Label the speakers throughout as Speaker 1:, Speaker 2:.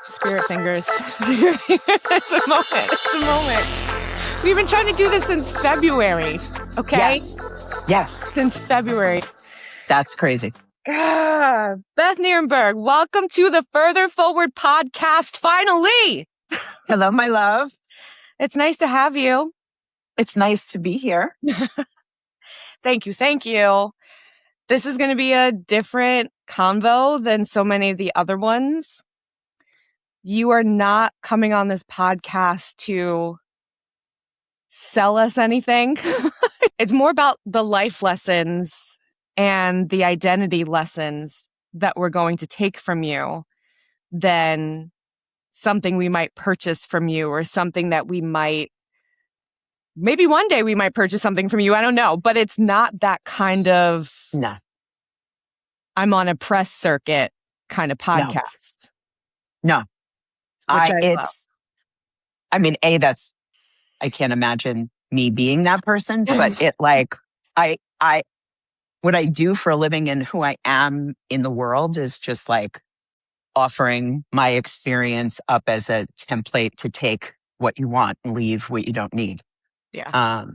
Speaker 1: Spirit fingers. It's a moment. It's a moment. We've been trying to do this since February. Okay?
Speaker 2: Yes.
Speaker 1: Since February.
Speaker 2: That's crazy.
Speaker 1: Beth Niernberg, welcome to the Further Forward podcast, finally.
Speaker 2: Hello, my love.
Speaker 1: It's nice to have you.
Speaker 2: It's nice to be here.
Speaker 1: Thank you. Thank you. This is going to be a different convo than so many of the other ones. You are not coming on this podcast to sell us anything. It's more about the life lessons and the identity lessons that we're going to take from you than something we might purchase from you or something that we might, maybe one day we might purchase something from you. I don't know, but it's not that kind of,
Speaker 2: No.
Speaker 1: I'm on a press circuit kind of podcast.
Speaker 2: No.
Speaker 1: I
Speaker 2: can't imagine me being that person, but what I do for a living and who I am in the world is just like offering my experience up as a template to take what you want and leave what you don't need.
Speaker 1: Yeah.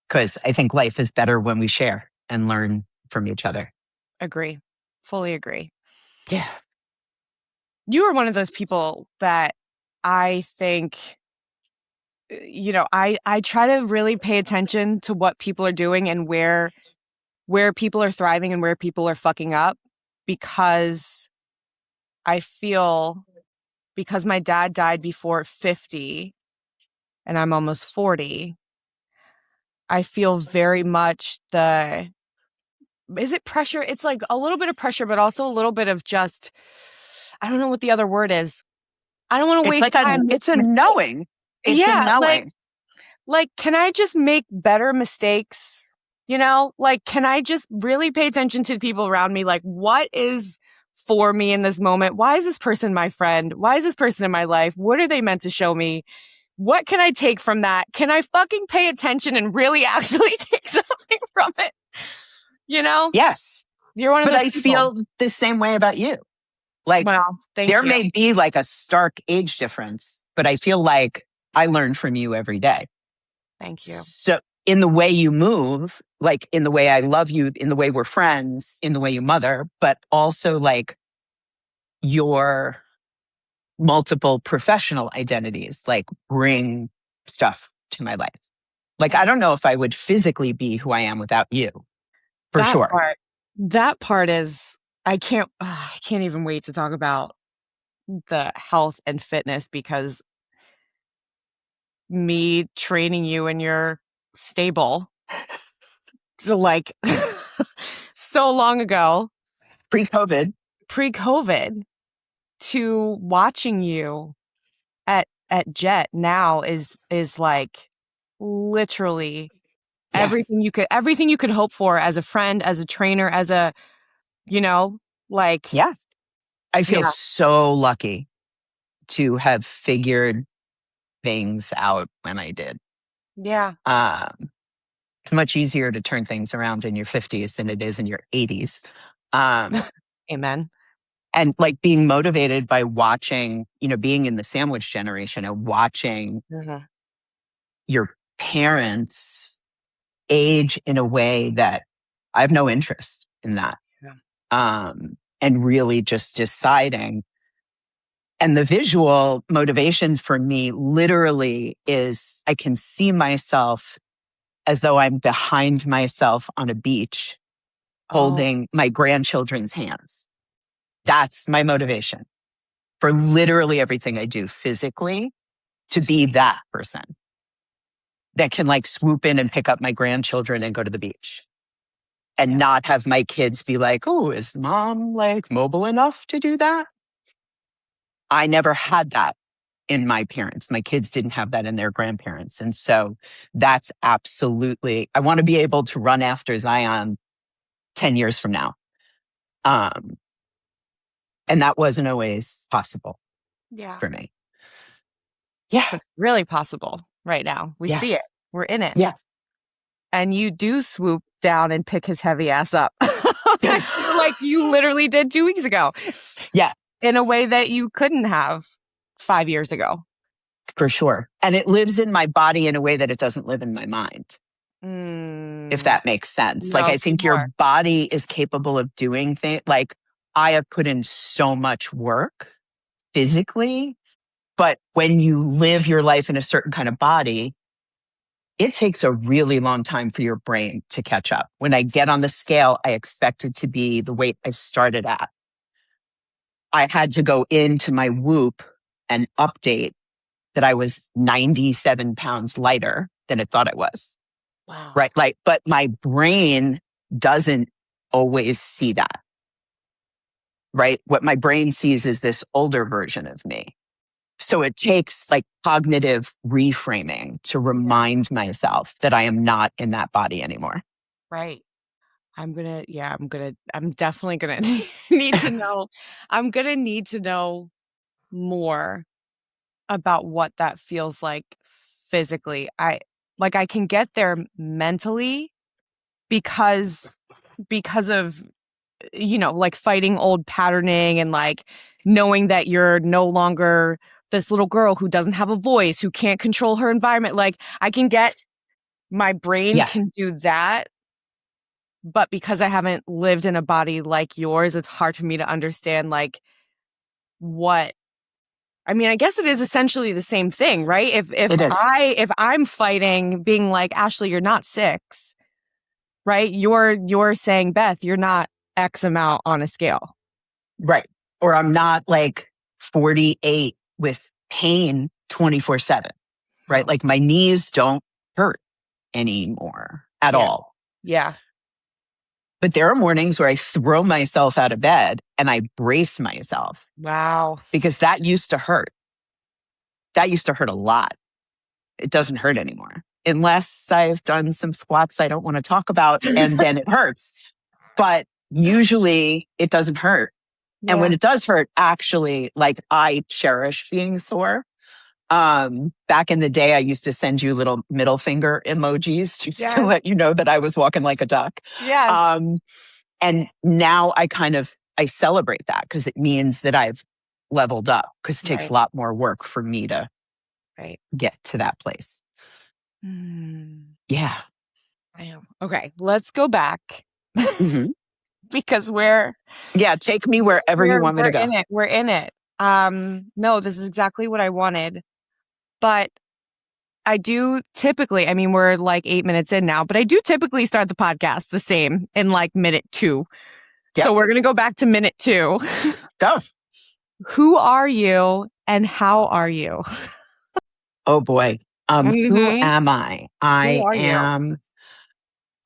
Speaker 2: Because I think life is better when we share and learn from each other.
Speaker 1: Agree. Fully agree.
Speaker 2: Yeah.
Speaker 1: You are one of those people that I think, I try to really pay attention to what people are doing and where people are thriving and where people are fucking up, because I feel, because my dad died before 50 and I'm almost 40, I feel very much is it pressure? It's like a little bit of pressure, but also a little bit of just, I don't know what the other word is. I don't want to waste time.
Speaker 2: It's a knowing. It's a knowing.
Speaker 1: Like, can I just make better mistakes? Can I just really pay attention to the people around me? Like, what is for me in this moment? Why is this person my friend? Why is this person in my life? What are they meant to show me? What can I take from that? Can I fucking pay attention and really actually take something from it?
Speaker 2: Yes.
Speaker 1: You're one of those
Speaker 2: people.
Speaker 1: But I
Speaker 2: feel the same way about you. Like, there may be like a stark age difference, but I feel like I learn from you every day.
Speaker 1: Thank you.
Speaker 2: So in the way you move, like in the way I love you, in the way we're friends, in the way you mother, but also like your multiple professional identities, like bring stuff to my life. Like, I don't know if I would physically be who I am without you. For sure.
Speaker 1: That part is, I can't even wait to talk about the health and fitness, because me training you in your stable like so long ago,
Speaker 2: pre-COVID,
Speaker 1: to watching you at Jet now is like literally everything you could hope for as a friend, as a trainer, as a,
Speaker 2: I feel so lucky to have figured things out when I did.
Speaker 1: Yeah.
Speaker 2: It's much easier to turn things around in your 50s than it is in your 80s.
Speaker 1: Amen.
Speaker 2: And like being motivated by watching, being in the sandwich generation and watching your parents age in a way that I have no interest in that. Yeah. And really just deciding. And the visual motivation for me literally is I can see myself as though I'm behind myself on a beach holding my grandchildren's hands. That's my motivation for literally everything I do physically, to be that person that can like swoop in and pick up my grandchildren and go to the beach and not have my kids be like, oh, is mom like mobile enough to do that? I never had that in my parents. My kids didn't have that in their grandparents. And so that's absolutely, I want to be able to run after Zion 10 years from now. And that wasn't always possible for me. Yeah.
Speaker 1: It's really possible right now. We see it. We're in it.
Speaker 2: Yeah.
Speaker 1: And you do swoop down and pick his heavy ass up. Like you literally did 2 weeks ago.
Speaker 2: Yeah.
Speaker 1: in a way that you couldn't have 5 years ago.
Speaker 2: For sure. And it lives in my body in a way that it doesn't live in my mind, if that makes sense. Like,
Speaker 1: No,
Speaker 2: I
Speaker 1: say
Speaker 2: think your
Speaker 1: more.
Speaker 2: body is capable of doing things. Like, I have put in so much work physically, but when you live your life in a certain kind of body, it takes a really long time for your brain to catch up. When I get on the scale, I expect it to be the weight I started at. I had to go into my Whoop and update that I was 97 pounds lighter than it thought I was.
Speaker 1: Wow.
Speaker 2: Right. Like, but my brain doesn't always see that. Right. What my brain sees is this older version of me. So it takes like cognitive reframing to
Speaker 1: Yeah.
Speaker 2: remind myself that I am not in that body anymore.
Speaker 1: Right. I'm definitely gonna need to know. I'm gonna need to know more about what that feels like physically. I can get there mentally because of like fighting old patterning and like knowing that you're no longer this little girl who doesn't have a voice, who can't control her environment. Like I can get my brain
Speaker 2: Yeah,
Speaker 1: can do that, but because I haven't lived in a body like yours, it's hard for me to understand like what I mean, I guess it is essentially the same thing, right?
Speaker 2: it is.
Speaker 1: If I'm fighting being like, Ashley, you're not 6, right? You're saying, Beth, you're not X amount on a scale.
Speaker 2: Right. Or I'm not like 48 with pain 24/7. Right.
Speaker 1: Oh,
Speaker 2: Like my knees don't hurt anymore at
Speaker 1: yeah.
Speaker 2: all.
Speaker 1: Yeah.
Speaker 2: But there are mornings where I throw myself out of bed and I brace myself
Speaker 1: Wow.
Speaker 2: because that used to hurt. That used to hurt a lot. It doesn't hurt anymore unless I've done some squats I don't want to talk about and then it hurts. But usually it doesn't hurt. And
Speaker 1: Yeah.
Speaker 2: when it does hurt, actually, like I cherish being sore. Back in the day, I used to send you little middle finger emojis just to
Speaker 1: Yes.
Speaker 2: let you know that I was walking like a duck.
Speaker 1: Yes.
Speaker 2: Um, and now I celebrate that because it means that I've leveled up because it takes
Speaker 1: Right.
Speaker 2: a lot more work for me to
Speaker 1: Right.
Speaker 2: get to that place.
Speaker 1: Mm,
Speaker 2: Yeah.
Speaker 1: I know. Okay. Let's go back
Speaker 2: Hmm.
Speaker 1: because
Speaker 2: Yeah. Take me wherever you want me
Speaker 1: we're
Speaker 2: to go.
Speaker 1: in it. We're in it. No, this is exactly what I wanted. But I do typically, I mean, we're like 8 minutes in now, but I do typically start the podcast the same in like minute 2.
Speaker 2: Yep.
Speaker 1: So we're going to go back to minute 2.
Speaker 2: Go.
Speaker 1: Who are you and how are you?
Speaker 2: Oh boy. Who
Speaker 1: Mm-hmm.
Speaker 2: am I?
Speaker 1: Who
Speaker 2: I
Speaker 1: are you?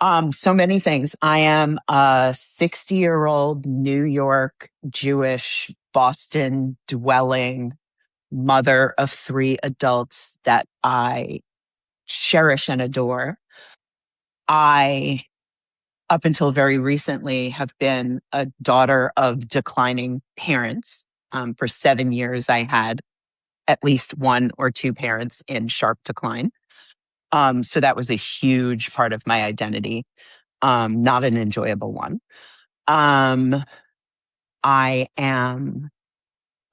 Speaker 2: am so many things. I am a 60-year-old New York Jewish Boston dwelling mother of 3 adults that I cherish and adore. I, up until very recently, have been a daughter of declining parents. For 7 years, I had at least 1 or 2 parents in sharp decline. So that was a huge part of my identity, not an enjoyable one. Um, I am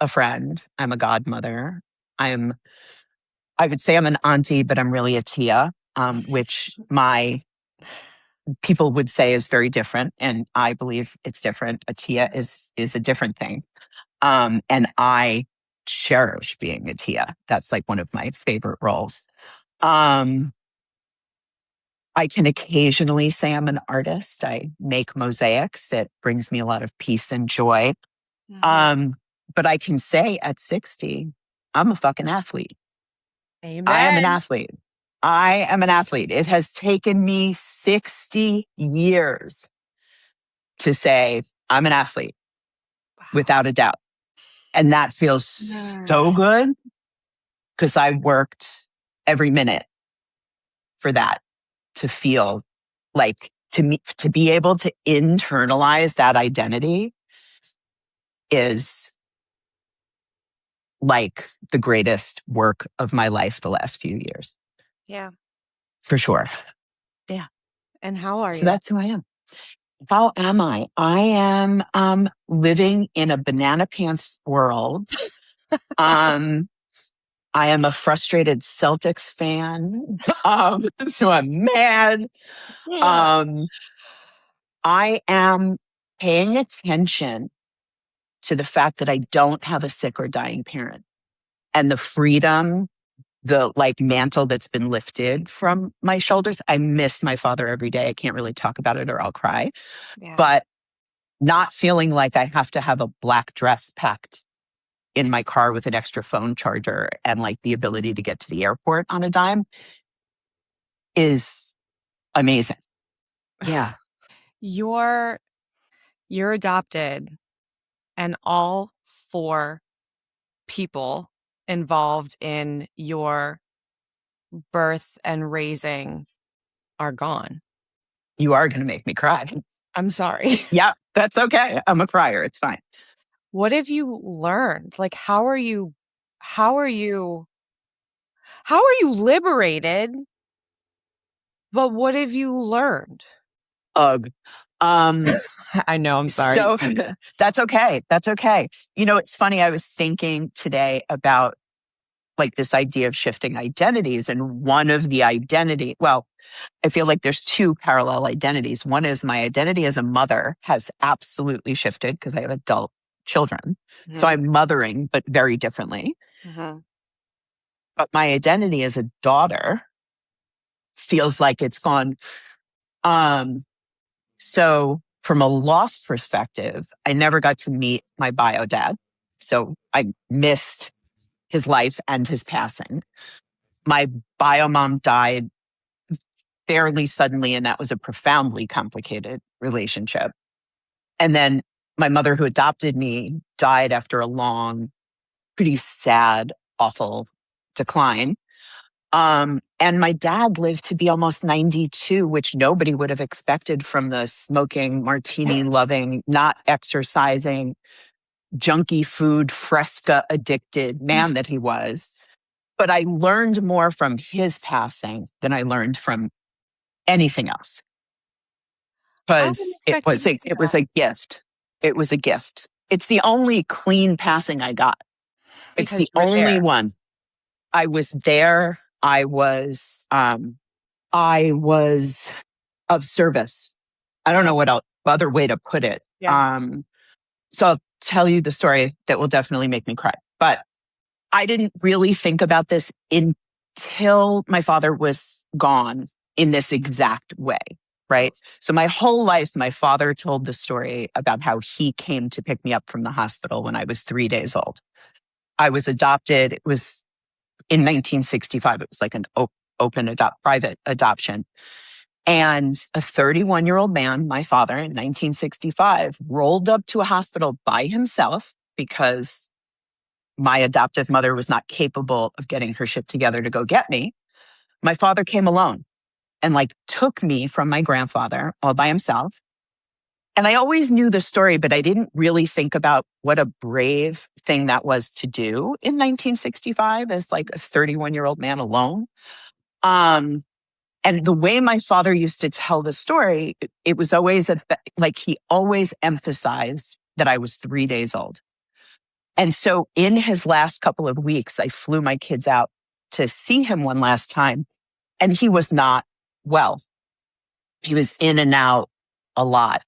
Speaker 2: a friend. I'm a godmother. I would say I'm an auntie, but I'm really a tia, which my people would say is very different. And I believe it's different. A tia is a different thing. And I cherish being a tia. That's like one of my favorite roles. Um, I can occasionally say I'm an artist. I make mosaics. It brings me a lot of peace and joy.
Speaker 1: Mm-hmm.
Speaker 2: Um, but I can say at 60, I'm a fucking athlete. I am an
Speaker 1: Amen.
Speaker 2: athlete. I am an athlete. It has taken me 60 years to say I'm an athlete without a doubt. And that feels so
Speaker 1: Wow.
Speaker 2: good because I worked every minute for that to feel like to me, to be able to internalize that identity is like the greatest work of my life the last few years,
Speaker 1: Yeah.
Speaker 2: for sure. Yeah.
Speaker 1: And how are
Speaker 2: So
Speaker 1: you?
Speaker 2: that's who I am. How am I? I am living in a banana pants world. Um, I am a frustrated Celtics fan. So I'm mad. Um, I am paying attention to the fact that I don't have a sick or dying parent and the freedom, the like mantle that's been lifted from my shoulders. I miss my father every day. I can't really talk about it or I'll cry,
Speaker 1: Yeah.
Speaker 2: but not feeling like I have to have a black dress packed in my car with an extra phone charger and like the ability to get to the airport on a dime is amazing. Yeah.
Speaker 1: You're you're adopted, and all four people involved in your birth and raising are gone.
Speaker 2: You are going to make me cry.
Speaker 1: I'm sorry.
Speaker 2: Yeah, that's okay. I'm a crier. It's fine.
Speaker 1: What have you learned? Like, how are you how are you liberated? But what have you learned?
Speaker 2: Ugh. Um,
Speaker 1: I know, I'm sorry.
Speaker 2: so that's okay. That's okay. You know, it's funny. I was thinking today about like this idea of shifting identities. And one of the well, I feel like there's two parallel identities. One is my identity as a mother has absolutely shifted because I have adult children. So
Speaker 1: Mhm,
Speaker 2: I'm mothering, but very differently.
Speaker 1: mhm.
Speaker 2: But my identity as a daughter feels like it's gone. Um, so from a loss perspective, I never got to meet my bio dad. So I missed his life and his passing. My bio mom died fairly suddenly, and that was a profoundly complicated relationship. And then my mother, who adopted me, died after a long, pretty sad, awful decline. And my dad lived to be almost 92, which nobody would have expected from the smoking, martini loving, not exercising, junky food, fresca addicted man that he was. But I learned more from his passing than I learned from anything else
Speaker 1: I didn't
Speaker 2: because
Speaker 1: expect you to say
Speaker 2: it was
Speaker 1: that
Speaker 2: a gift. It was a gift. It's the only clean passing I got. It's
Speaker 1: because
Speaker 2: the
Speaker 1: you were
Speaker 2: only
Speaker 1: there.
Speaker 2: one. I was there. I was of service. I don't
Speaker 1: Yeah,
Speaker 2: know what other way to put it.
Speaker 1: yeah.
Speaker 2: So I'll tell you the story that will definitely make me cry. But I didn't really think about this until my father was gone in this exact way.
Speaker 1: Oh,
Speaker 2: Right. So my whole life, my father told the story about how he came to pick me up from the hospital when I was 3 days old. I was adopted. It was in 1965. It was like an private adoption. And a 31-year-old man, my father in 1965, rolled up to a hospital by himself because my adoptive mother was not capable of getting her shit together to go get me. My father came alone and like took me from my grandfather all by himself. And I always knew the story, but I didn't really think about what a brave thing that was to do in 1965 as like a 31-year-old man alone. Um, and the way my father used to tell the story, it was always like he always emphasized that I was 3 days old. And so in his last couple of weeks, I flew my kids out to see him one last time, and he was not well. He was in and out a lot.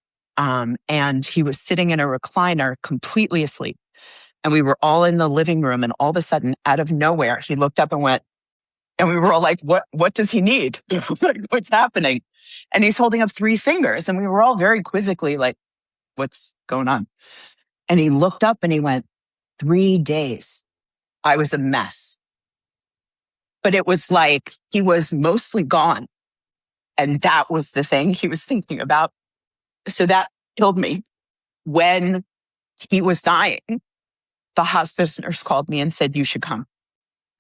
Speaker 2: And he was sitting in a recliner completely asleep. And we were all in the living room. And all of a sudden, out of nowhere, he looked up and went, and we were all like, what does he need? Like, what's happening? And he's holding up three fingers. And we were all very quizzically like, what's going on? And he looked up and he went, 3 days. I was a mess. But it was like he was mostly gone. And that was the thing he was thinking about. So that killed me. When he was dying, the hospice nurse called me and said, you should come.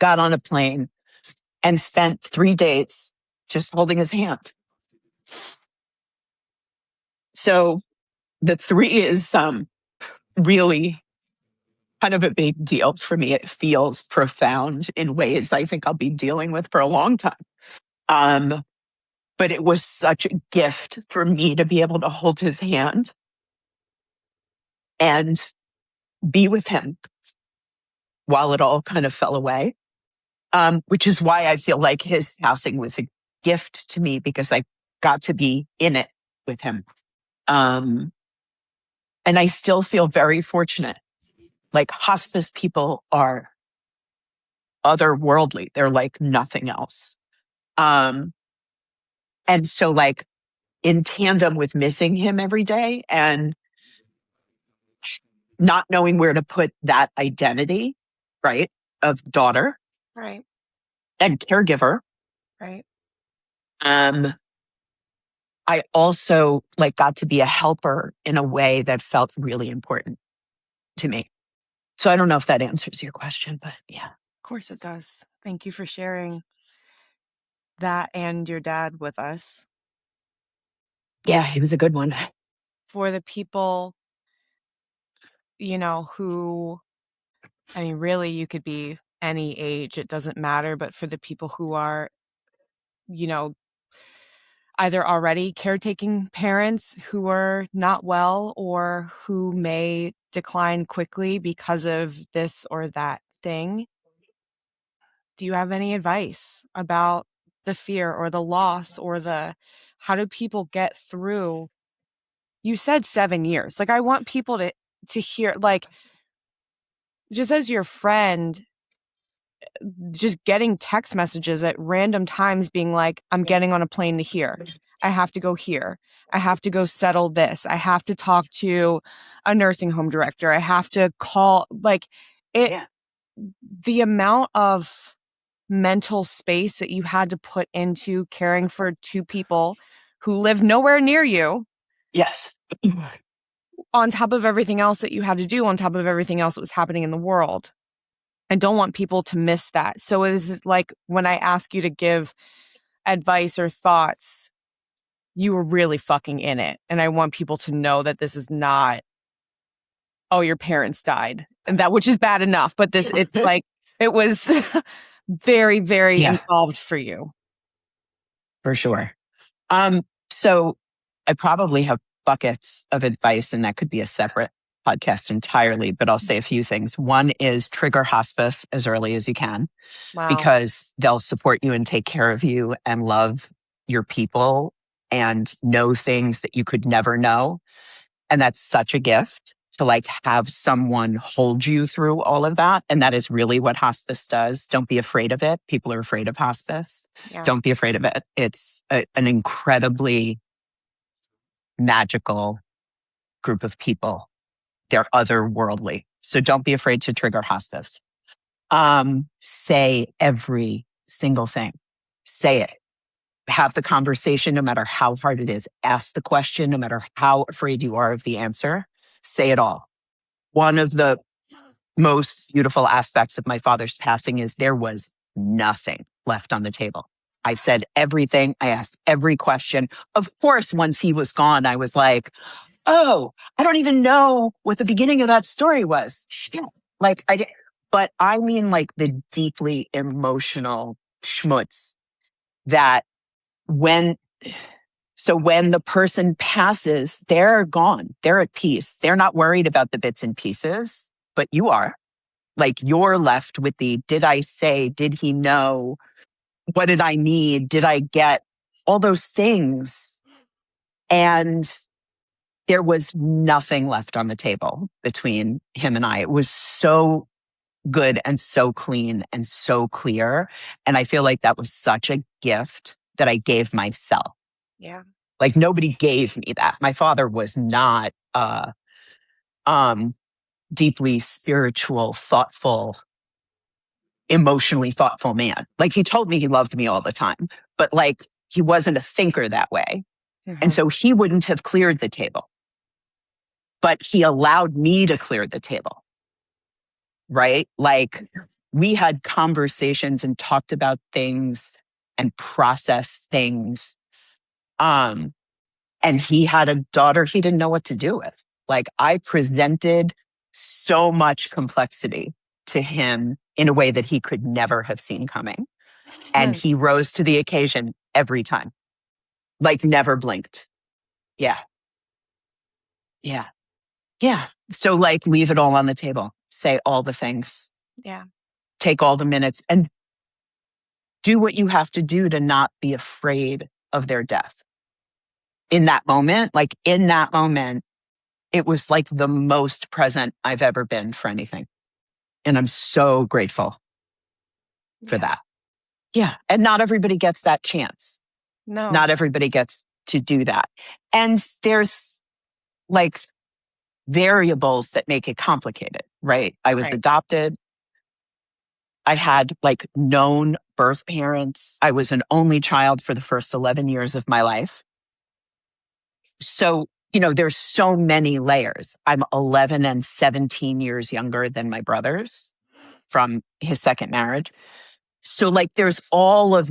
Speaker 2: Got on a plane and spent 3 days just holding his hand. So the three is really kind of a big deal for me. It feels profound in ways I think I'll be dealing with for a long time. Um, But it was such a gift for me to be able to hold his hand and be with him while it all kind of fell away. Which is why I feel like his passing was a gift to me, because I got to be in it with him. And I still feel very fortunate. Like, hospice people are otherworldly. They're like nothing else. And so, like, in tandem with missing him every day and not knowing where to put that identity, right, of daughter
Speaker 1: Right.
Speaker 2: and caregiver,
Speaker 1: Right.
Speaker 2: um, I also like got to be a helper in a way that felt really important to me. So I don't know if that answers your question, but yeah.
Speaker 1: Of course it does. Thank you for sharing that and your dad with us.
Speaker 2: Yeah, he was a good one.
Speaker 1: For the people, who, I mean, really, you could be any age, it doesn't matter. But for the people who are, either already caretaking parents who are not well or who may decline quickly because of this or that thing, do you have any advice about the fear or the loss or how do people get through? You said 7 years. Like, I want people to hear, like, just as your friend, just getting text messages at random times being like, I'm getting on a plane to here. I have to go here. I have to go settle this. I have to talk to a nursing home director. I have to call, like, it,
Speaker 2: Yeah.
Speaker 1: the amount of mental space that you had to put into caring for two people who live nowhere near you,
Speaker 2: Yes.
Speaker 1: on top of everything else that you had to do, on top of everything else that was happening in the world. I don't want people to miss that. So it is like, when I ask you to give advice or thoughts, you were really fucking in it. And I want people to know that this is not, oh, your parents died, and that, which is bad enough, but it's like, it was very, very
Speaker 2: Yeah,
Speaker 1: involved for you.
Speaker 2: for sure. So I probably have buckets of advice, and that could be a separate podcast entirely, but I'll say a few things. One is trigger hospice as early as you can,
Speaker 1: Wow.
Speaker 2: because they'll support you and take care of you and love your people and know things that you could never know. And that's such a gift to like have someone hold you through all of that. And that is really what hospice does. Don't be afraid of it. People are afraid of hospice.
Speaker 1: Yeah.
Speaker 2: Don't be afraid of it. It's an incredibly magical group of people. They're otherworldly. So don't be afraid to trigger hospice. Say every single thing. Say it. Have the conversation no matter how hard it is. Ask the question no matter how afraid you are of the answer. Say it all. One of the most beautiful aspects of my father's passing is there was nothing left on the table. I said everything. I asked every question. Of course, once he was gone, I was like, oh, I don't even know what the beginning of that story was. Shit. Like I did, but I mean like the deeply emotional schmutz that when, so when the person passes, they're gone. They're at peace. They're not worried about the bits and pieces, but you are. Like you're left with the, did I say, did he know? What did I need? Did I get all those things? And there was nothing left on the table between him and I. It was so good and so clean and so clear. And I feel like that was such a gift that I gave myself.
Speaker 1: Yeah.
Speaker 2: Like nobody gave me that. My father was not deeply spiritual, thoughtful, emotionally thoughtful man. Like he told me he loved me all the time, but like he wasn't a thinker that way. And so he wouldn't have cleared the table, but he allowed me to clear the table. Right? Like we had conversations and talked about things and processed things. And he had a daughter he didn't know what to do with. Like I presented so much complexity to him in a way that he could never have seen coming. And he rose to the occasion every time. Like never blinked. Yeah. Yeah. Yeah. So like leave it all on the table. Say all the things.
Speaker 1: Yeah.
Speaker 2: Take all the minutes and do what you have to do to not be afraid of their death. In that moment, it was like the most present I've ever been for anything. And I'm so grateful for
Speaker 1: Yeah.
Speaker 2: that. Yeah. And not everybody gets that chance.
Speaker 1: No.
Speaker 2: Not everybody gets to do that. And there's like variables that make it complicated, right? I was
Speaker 1: Right.
Speaker 2: adopted. I had like known birth parents. I was an only child for the first 11 years of my life. So, there's so many layers. I'm 11 and 17 years younger than my brothers from his second marriage. So like there's all of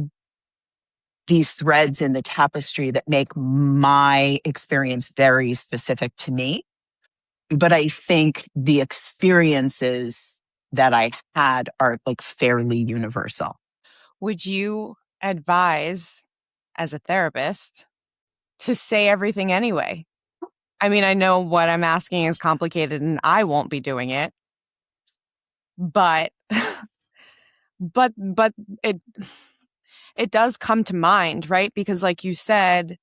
Speaker 2: these threads in the tapestry that make my experience very specific to me. But I think the experiences that I had are like fairly universal.
Speaker 1: Would you advise, as a therapist, to say everything anyway? I mean, I know what I'm asking is complicated and I won't be doing it, but but it does come to mind, right? Because like you said,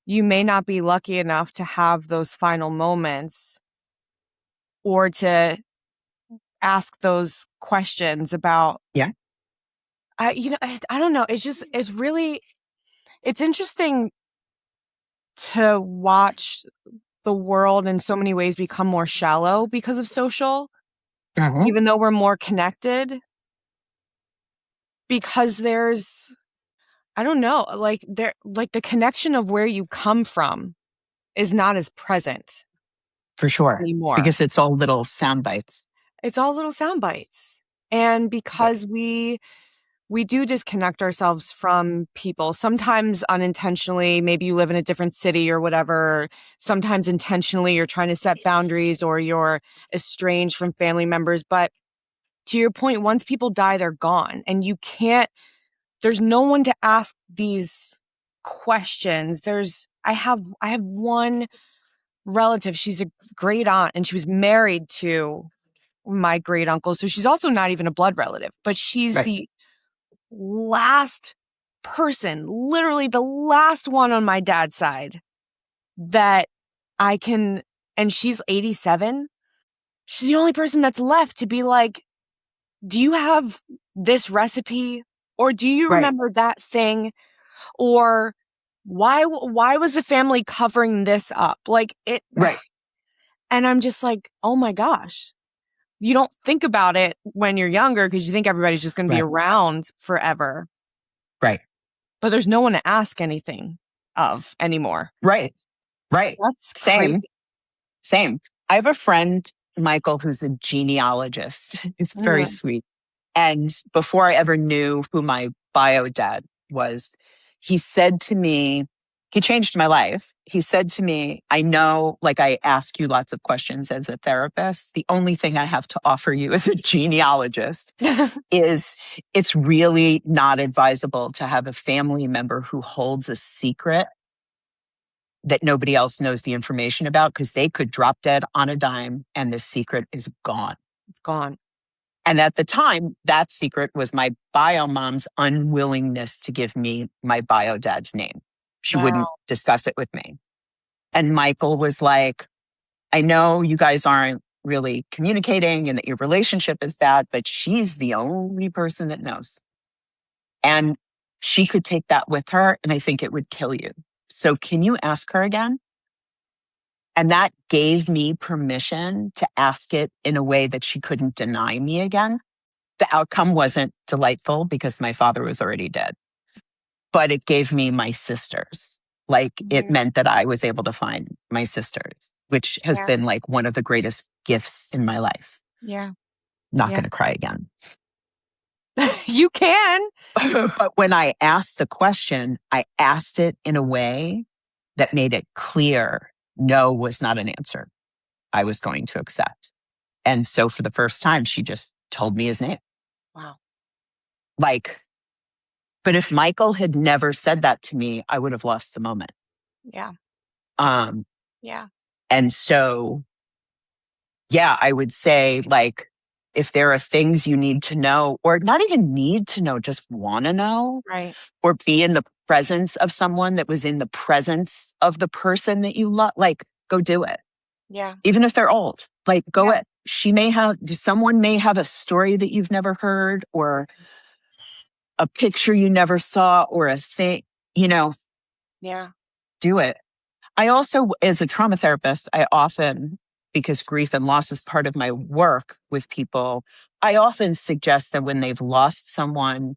Speaker 1: you may not be lucky enough to have those final moments or to ask those questions about
Speaker 2: Yeah.
Speaker 1: I don't know. It's interesting to watch the world in so many ways become more shallow because of social,
Speaker 2: Mhm.
Speaker 1: even though we're more connected, because there's, I don't know, like the connection of where you come from is not as present
Speaker 2: For sure.
Speaker 1: anymore.
Speaker 2: Because it's all little sound bites.
Speaker 1: It's all little sound bites. And
Speaker 2: Right.
Speaker 1: because we do disconnect ourselves from people, sometimes unintentionally. Maybe you live in a different city or whatever. Sometimes intentionally you're trying to set boundaries or you're estranged from family members. But to your point, once people die, they're gone. And there's no one to ask these questions. I have one relative. She's a great aunt and she was married to my great uncle. So she's also not even a blood relative, but she's
Speaker 2: Right.
Speaker 1: the last person, literally the last one on my dad's side that I can, and she's 87. She's the only person that's left to be like, do you have this recipe? Or do you
Speaker 2: Right.
Speaker 1: remember that thing? Or why was the family covering this up? Like it,
Speaker 2: Right.
Speaker 1: and I'm just like, oh my gosh. You don't think about it when you're younger because you think everybody's just going to be
Speaker 2: Right.
Speaker 1: around forever.
Speaker 2: Right.
Speaker 1: But there's no one to ask anything of anymore.
Speaker 2: Right. Right.
Speaker 1: That's
Speaker 2: Same.
Speaker 1: crazy.
Speaker 2: Same. I have a friend, Michael, who's a genealogist. He's very
Speaker 1: Mm.
Speaker 2: sweet. And before I ever knew who my bio dad was, he said to me, he changed my life. He said to me, I know, like I ask you lots of questions as a therapist. The only thing I have to offer you as a genealogist is it's really not advisable to have a family member who holds a secret that nobody else knows the information about because they could drop dead on a dime and the secret is gone.
Speaker 1: It's gone.
Speaker 2: And at the time, that secret was my bio mom's unwillingness to give me my bio dad's name. She wouldn't
Speaker 1: Wow.
Speaker 2: discuss it with me. And Michael was like, I know you guys aren't really communicating and that your relationship is bad, but she's the only person that knows. And she could take that with her, and I think it would kill you. So can you ask her again? And that gave me permission to ask it in a way that she couldn't deny me again. The outcome wasn't delightful because my father was already dead, but it gave me my sisters. Like it
Speaker 1: Yeah.
Speaker 2: meant that I was able to find my sisters, which has
Speaker 1: Yeah.
Speaker 2: been like one of the greatest gifts in my life.
Speaker 1: Yeah.
Speaker 2: Not
Speaker 1: Yeah.
Speaker 2: going to cry again.
Speaker 1: You can.
Speaker 2: But when I asked the question, I asked it in a way that made it clear no was not an answer I was going to accept. And so for the first time, she just told me his name.
Speaker 1: Wow.
Speaker 2: Like, But if Michael had never said that to me, I would have lost the moment.
Speaker 1: Yeah.
Speaker 2: Um,
Speaker 1: Yeah.
Speaker 2: and so, yeah, I would say, like, if there are things you need to know, or not even need to know, just want to know,
Speaker 1: Right.
Speaker 2: or be in the presence of someone that was in the presence of the person that you love, like, go do it.
Speaker 1: Yeah.
Speaker 2: Even if they're old, like, go
Speaker 1: Yeah.
Speaker 2: it. Someone may have a story that you've never heard, or a picture you never saw, or a thing,
Speaker 1: Yeah.
Speaker 2: do it. I also, as a trauma therapist, I often, because grief and loss is part of my work with people, I often suggest that when they've lost someone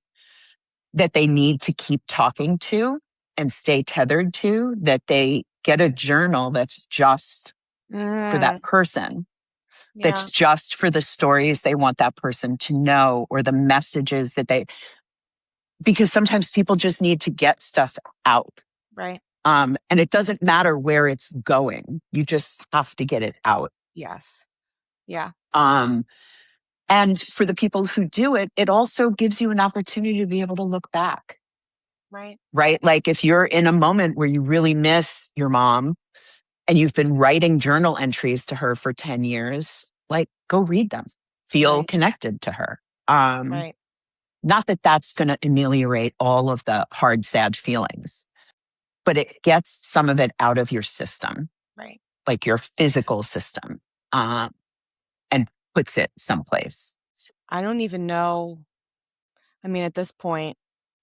Speaker 2: that they need to keep talking to and stay tethered to, that they get a journal that's just for
Speaker 1: Mm,
Speaker 2: that person,
Speaker 1: yeah.
Speaker 2: that's just for the stories they want that person to know, or the messages because sometimes people just need to get stuff out.
Speaker 1: Right.
Speaker 2: And it doesn't matter where it's going. You just have to get it out.
Speaker 1: Yes. Yeah.
Speaker 2: Um, and for the people who do it, it also gives you an opportunity to be able to look back,
Speaker 1: Right.
Speaker 2: right? Like if you're in a moment where you really miss your mom and you've been writing journal entries to her for 10 years, like go read them, feel
Speaker 1: Right.
Speaker 2: connected to her. Um,
Speaker 1: Right.
Speaker 2: Not that that's going to ameliorate all of the hard, sad feelings, but it gets some of it out of your system,
Speaker 1: Right.
Speaker 2: like your physical system, and puts it someplace.
Speaker 1: I don't even know. I mean, at this point,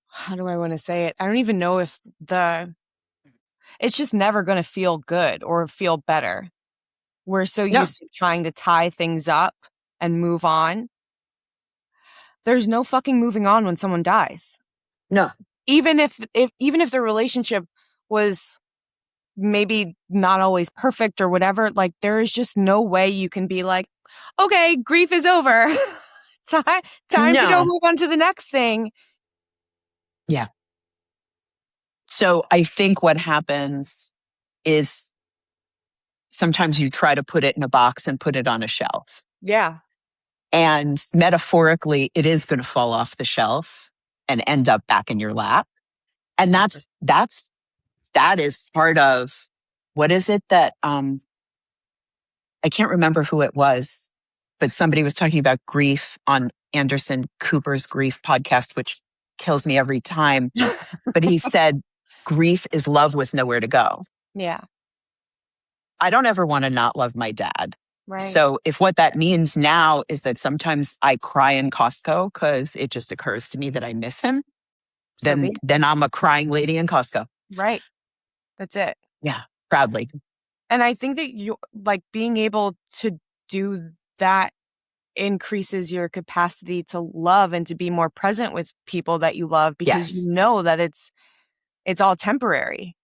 Speaker 1: how do I want to say it? I don't even know if it's just never going to feel good or feel better. We're so
Speaker 2: No,
Speaker 1: used to trying to tie things up and move on. There's no fucking moving on when someone dies.
Speaker 2: no,
Speaker 1: Even if the relationship was maybe not always perfect or whatever, like there is just no way you can be like, okay, grief is over. Time to go
Speaker 2: no.
Speaker 1: move on to the next thing.
Speaker 2: Yeah. So I think what happens is sometimes you try to put it in a box and put it on a shelf.
Speaker 1: Yeah.
Speaker 2: And metaphorically, it is going to fall off the shelf and end up back in your lap. And that is part of what is it that I can't remember who it was, but somebody was talking about grief on Anderson Cooper's Grief podcast, which kills me every time. But he said, grief is love with nowhere to go.
Speaker 1: Yeah.
Speaker 2: I don't ever want to not love my dad.
Speaker 1: Right.
Speaker 2: So if what that means now is that sometimes I cry in Costco because it just occurs to me that I miss him,
Speaker 1: So
Speaker 2: then
Speaker 1: be
Speaker 2: then I'm a crying lady in Costco.
Speaker 1: right. That's it.
Speaker 2: Yeah, proudly.
Speaker 1: And I think that you like being able to do that increases your capacity to love and to be more present with people that you love because you
Speaker 2: Yes.
Speaker 1: know that it's all temporary.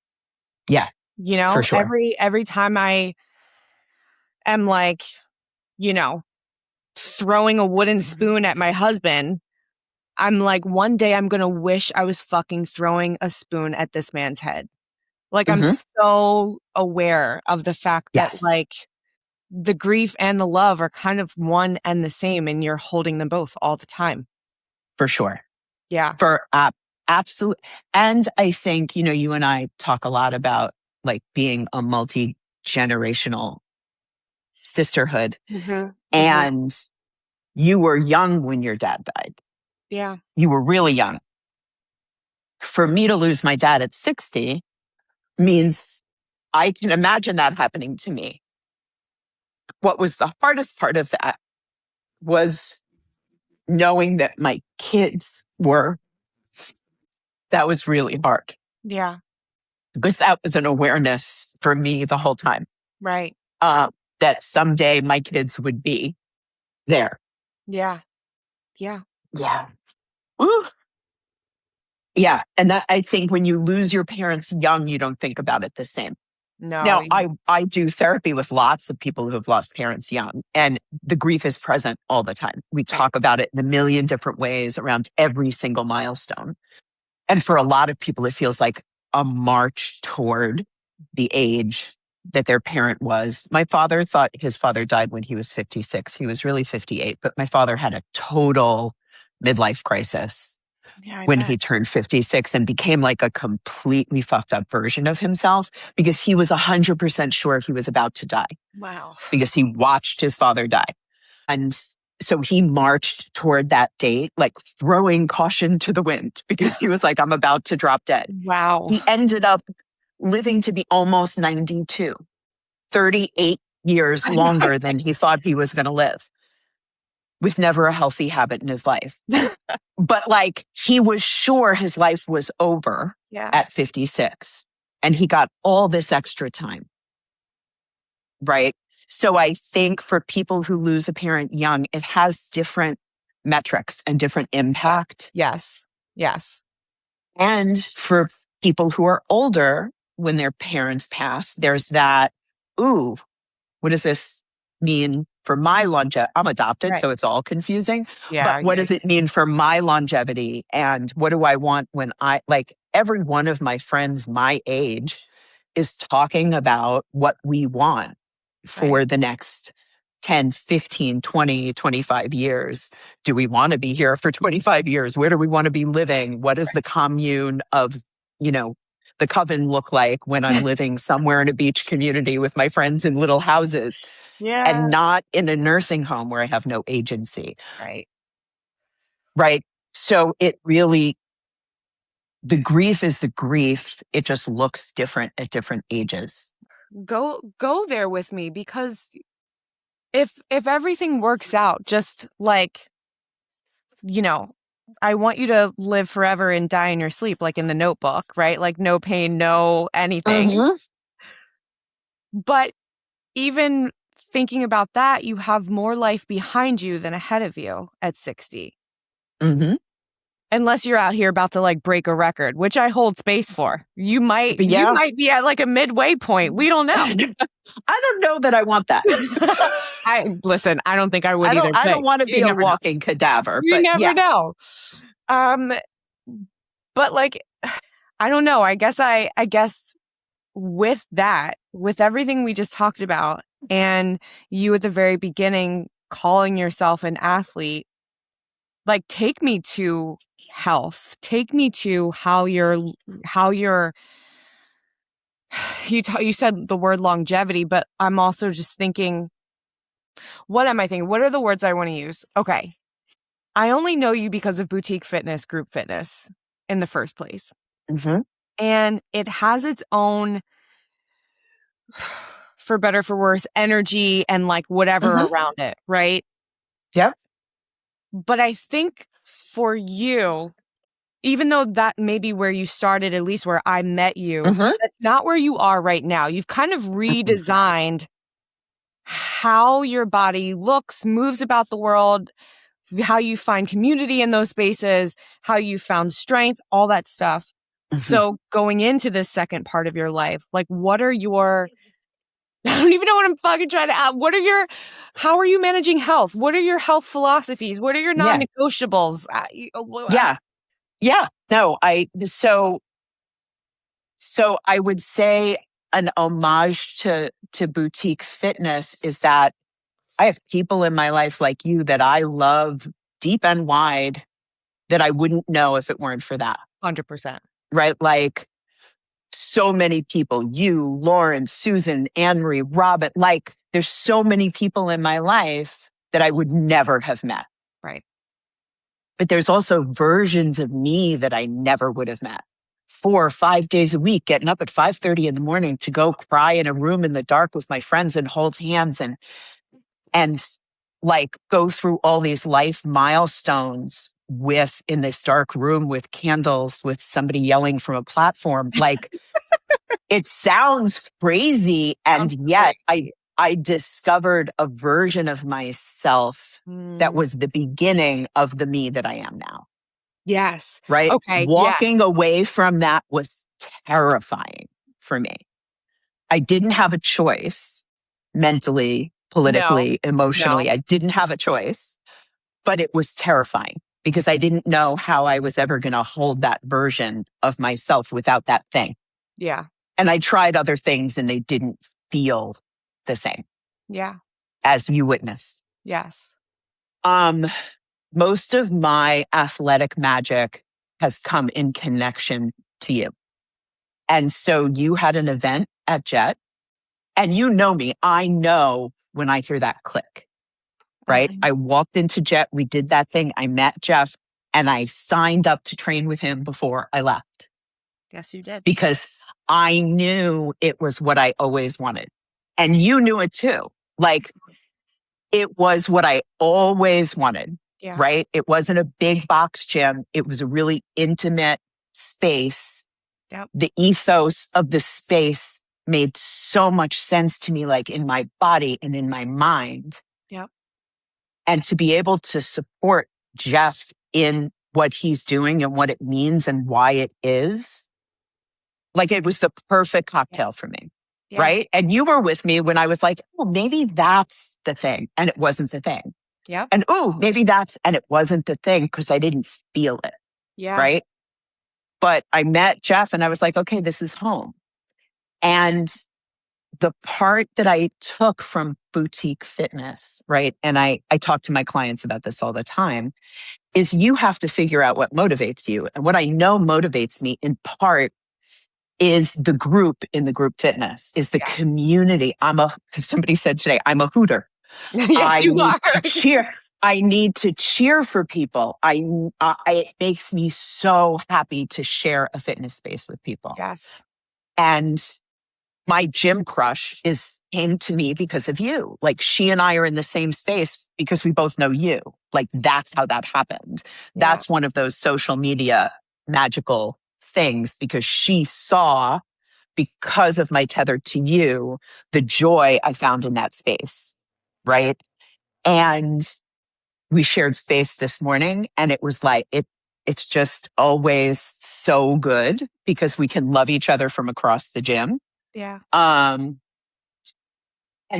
Speaker 2: Yeah,
Speaker 1: You
Speaker 2: for
Speaker 1: know,
Speaker 2: sure.
Speaker 1: every time I am like, you know, throwing a wooden spoon at my husband, I'm like, one day I'm going to wish I was fucking throwing a spoon at this man's head. Like, I'm
Speaker 2: Hmm.
Speaker 1: so aware of the fact that,
Speaker 2: Yes,
Speaker 1: like, the grief and the love are kind of one and the same, and you're holding them both all the time.
Speaker 2: for sure.
Speaker 1: Yeah.
Speaker 2: For absolute. And I think, you and I talk a lot about like being a multi-generational sisterhood.
Speaker 1: Hmm. Hmm.
Speaker 2: And you were young when your dad died.
Speaker 1: Yeah.
Speaker 2: You were really young. For me to lose my dad at 60 means I can imagine that happening to me. What was the hardest part of that was knowing that my kids were, that was really hard
Speaker 1: Yeah.
Speaker 2: because that was an awareness for me the whole time,
Speaker 1: Right.
Speaker 2: uh, that someday my kids would be there.
Speaker 1: Yeah. Yeah.
Speaker 2: Yeah. Ooh. Yeah. And that I think when you lose your parents young, you don't think about it the same.
Speaker 1: No.
Speaker 2: Now, I do therapy with lots of people who have lost parents young, and the grief is present all the time. We
Speaker 1: Right.
Speaker 2: talk about it in a million different ways around every single milestone. And for a lot of people, it feels like a march toward the age that their parent was. My father thought his father died when he was 56. He was really 58, but my father had a total midlife crisis
Speaker 1: Yeah, I
Speaker 2: when
Speaker 1: bet.
Speaker 2: he turned 56 and became like a completely fucked up version of himself because he was 100% sure he was about to die
Speaker 1: Wow.
Speaker 2: because he watched his father die. And so he marched toward that date, like throwing caution to the wind because he was like, I'm about to drop dead.
Speaker 1: Wow.
Speaker 2: He ended up living to be almost 92, 38 years
Speaker 1: I know.
Speaker 2: longer than he thought he was going to live with never a healthy habit in his life. But like he was sure his life was over
Speaker 1: Yeah.
Speaker 2: at 56 and he got all this extra time. Right. So I think for people who lose a parent young, it has different metrics and different impact.
Speaker 1: Yes. Yes.
Speaker 2: And for people who are older, when their parents pass, there's that, ooh, what does this mean for my longevity? I'm adopted,
Speaker 1: Right.
Speaker 2: so it's all confusing. But
Speaker 1: Yeah.
Speaker 2: what
Speaker 1: Yeah.
Speaker 2: does it mean for my longevity? And what do I want when like every one of my friends my age is talking about what we want
Speaker 1: Right.
Speaker 2: for the next 10, 15, 20, 25 years. Do we want to be here for 25 years? Where do we want to be living? What is the commune of, you know, the coven look like when I'm living somewhere in a beach community with my friends in little houses
Speaker 1: Yeah.
Speaker 2: and not in a nursing home where I have no agency,
Speaker 1: Right.
Speaker 2: right? So it really, the grief is the grief. It just looks different at different ages.
Speaker 1: Go there with me, because if everything works out, just like, you know, I want you to live forever and die in your sleep, like in The Notebook, right? Like no pain, no anything.
Speaker 2: Mm-hmm.
Speaker 1: But even thinking about that, you have more life behind you than ahead of you at 60.
Speaker 2: Mm-hmm.
Speaker 1: Unless you're out here about to like break a record, which I hold space for. You might
Speaker 2: But yeah,
Speaker 1: be at like a midway point. We don't know.
Speaker 2: I don't know that I want that.
Speaker 1: I don't think I would either.
Speaker 2: I
Speaker 1: But
Speaker 2: don't want to
Speaker 1: you
Speaker 2: be a
Speaker 1: never know.
Speaker 2: walking cadaver,
Speaker 1: You
Speaker 2: but
Speaker 1: never
Speaker 2: yeah.
Speaker 1: know. Um, but like, I don't know. I guess with that, with everything we just talked about, and you at the very beginning calling yourself an athlete, like take me to health. Take me to how you're you said the word longevity, but I'm also just thinking, what am I thinking? What are the words I want to use? Okay. I only know you because of boutique fitness, group fitness in the first place.
Speaker 2: Mm-hmm.
Speaker 1: And it has its own, for better, for worse, energy and like whatever
Speaker 2: Mm-hmm.
Speaker 1: around it, right?
Speaker 2: Yep.
Speaker 1: But I think for you, even though that may be where you started, at least where I met you,
Speaker 2: Mm-hmm.
Speaker 1: that's not where you are right now. You've kind of redesigned how your body looks, moves about the world, how you find community in those spaces, how you found strength, all that stuff.
Speaker 2: Mm-hmm.
Speaker 1: So going into this second part of your life, like what are your, I don't even know what I'm fucking trying to add. How are you managing health? What are your health philosophies? What are your
Speaker 2: Yeah.
Speaker 1: non-negotiables?
Speaker 2: Yeah. Yeah. No, so I would say an homage to boutique fitness is that I have people in my life like you that I love deep and wide that I wouldn't know if it weren't for that.
Speaker 1: 100%.
Speaker 2: Right? Like so many people, you, Lauren, Susan, Anne Marie, Robin, like there's so many people in my life that I would never have met.
Speaker 1: Right.
Speaker 2: But there's also versions of me that I never would have met. 4 or 5 days a week, getting up at 5:30 in the morning to go cry in a room in the dark with my friends and hold hands and like go through all these life milestones with in this dark room with candles with somebody yelling from a platform. Like it sounds crazy. And
Speaker 1: Sounds
Speaker 2: yet
Speaker 1: crazy.
Speaker 2: I discovered a version of myself that
Speaker 1: Mm,
Speaker 2: was the beginning of the me that I am now.
Speaker 1: yes.
Speaker 2: Right?
Speaker 1: Okay. Yes.
Speaker 2: Walking away from that was terrifying for me. I didn't have a choice mentally,
Speaker 1: No.
Speaker 2: politically,
Speaker 1: No.
Speaker 2: emotionally. I didn't have a choice, but it was terrifying because I didn't know how I was ever going to hold that version of myself without that thing.
Speaker 1: Yeah.
Speaker 2: And I tried other things and they didn't feel the same
Speaker 1: Yeah.
Speaker 2: as you witnessed.
Speaker 1: Yes.
Speaker 2: Um, most of my athletic magic has come in connection to you. And so you had an event at Jet, and you know me. I know when I hear that click, right? I walked into Jet. We did that thing. I met Jeff and I signed up to train with him before I left.
Speaker 1: Yes, you did.
Speaker 2: Because I knew it was what I always wanted. And you knew it too. Like, it was what I always wanted, right? It wasn't a big box gym. It was a really intimate space.
Speaker 1: Yep.
Speaker 2: The ethos of the space made so much sense to me, like in my body and in my mind.
Speaker 1: Yep.
Speaker 2: And to be able to support Jeff in what he's doing and what it means and why it is, like, it was the perfect cocktail for me.
Speaker 1: Yeah.
Speaker 2: Right. And you were with me when I was like, oh, maybe that's the thing. And it wasn't the thing.
Speaker 1: Yep.
Speaker 2: And oh, maybe that's, and it wasn't the thing because I didn't feel it.
Speaker 1: Yeah.
Speaker 2: Right. But I met Jeff and I was like, okay, this is home. And the part that I took from boutique fitness, right? And I talk to my clients about this all the time, is you have to figure out what motivates you. And what I know motivates me in part is the group in the group fitness, is the community. Somebody said today, I'm a hooter.
Speaker 1: Yes, you
Speaker 2: need
Speaker 1: are.
Speaker 2: to cheer. I need to cheer for people. It makes me so happy to share a fitness space with people.
Speaker 1: Yes.
Speaker 2: And my gym crush came to me because of you. Like, she and I are in the same space because we both know you. Like, that's how that happened.
Speaker 1: Yeah.
Speaker 2: That's one of those social media magical things, because she saw, because of my tether to you, the joy I found in that space. Right. And we shared space this morning, and it was like, it's just always so good because we can love each other from across the gym.
Speaker 1: Yeah.
Speaker 2: And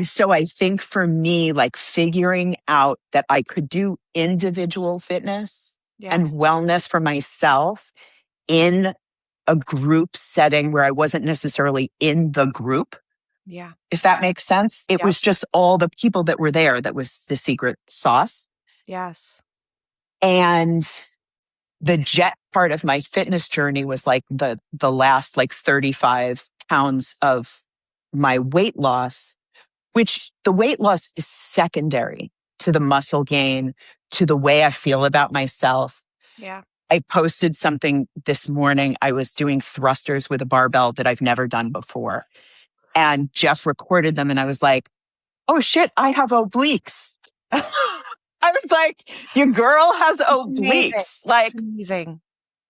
Speaker 2: so I think for me, like, figuring out that I could do individual fitness and wellness for myself in a group setting where I wasn't necessarily in the group.
Speaker 1: Yeah.
Speaker 2: If that makes sense. It was just all the people that were there that was the secret sauce.
Speaker 1: Yes.
Speaker 2: And the Jet part of my fitness journey was like the last like 35 pounds of my weight loss, which the weight loss is secondary to the muscle gain, to the way I feel about myself.
Speaker 1: Yeah.
Speaker 2: I posted something this morning. I was doing thrusters with a barbell that I've never done before. And Jeff recorded them, and I was like, oh shit, I have obliques. I was like, your girl has obliques. Like,
Speaker 1: amazing.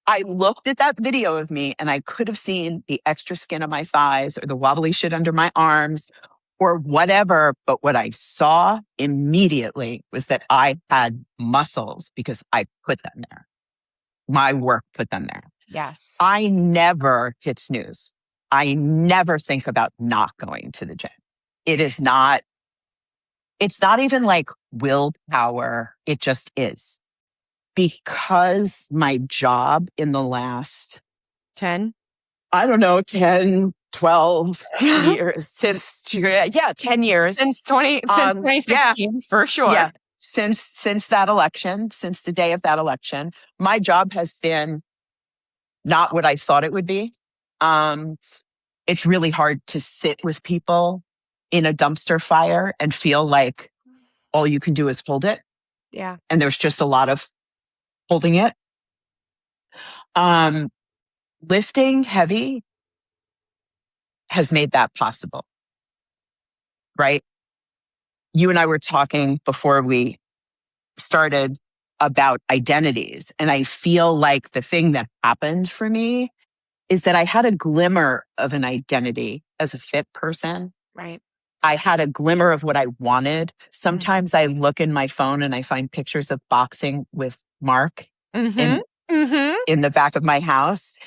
Speaker 2: I looked at that video of me and I could have seen the extra skin on my thighs or the wobbly shit under my arms or whatever. But what I saw immediately was that I had muscles because I put them there. My work put them there.
Speaker 1: Yes.
Speaker 2: I never hit snooze. I never think about not going to the gym. It's not even like willpower. It just is. Because my job in the last
Speaker 1: 10,
Speaker 2: 12 years since 10 years.
Speaker 1: Since 2016, for sure.
Speaker 2: Yeah. Since that election, since the day of that election, my job has been not what I thought it would be. It's really hard to sit with people in a dumpster fire and feel like all you can do is hold it.
Speaker 1: Yeah.
Speaker 2: And there's just a lot of holding it. Lifting heavy has made that possible, right? You and I were talking before we started about identities. And I feel like the thing that happened for me is that I had a glimmer of an identity as a fit person.
Speaker 1: Right.
Speaker 2: I had a glimmer of what I wanted. Sometimes I look in my phone and I find pictures of boxing with Mark in the back of my house.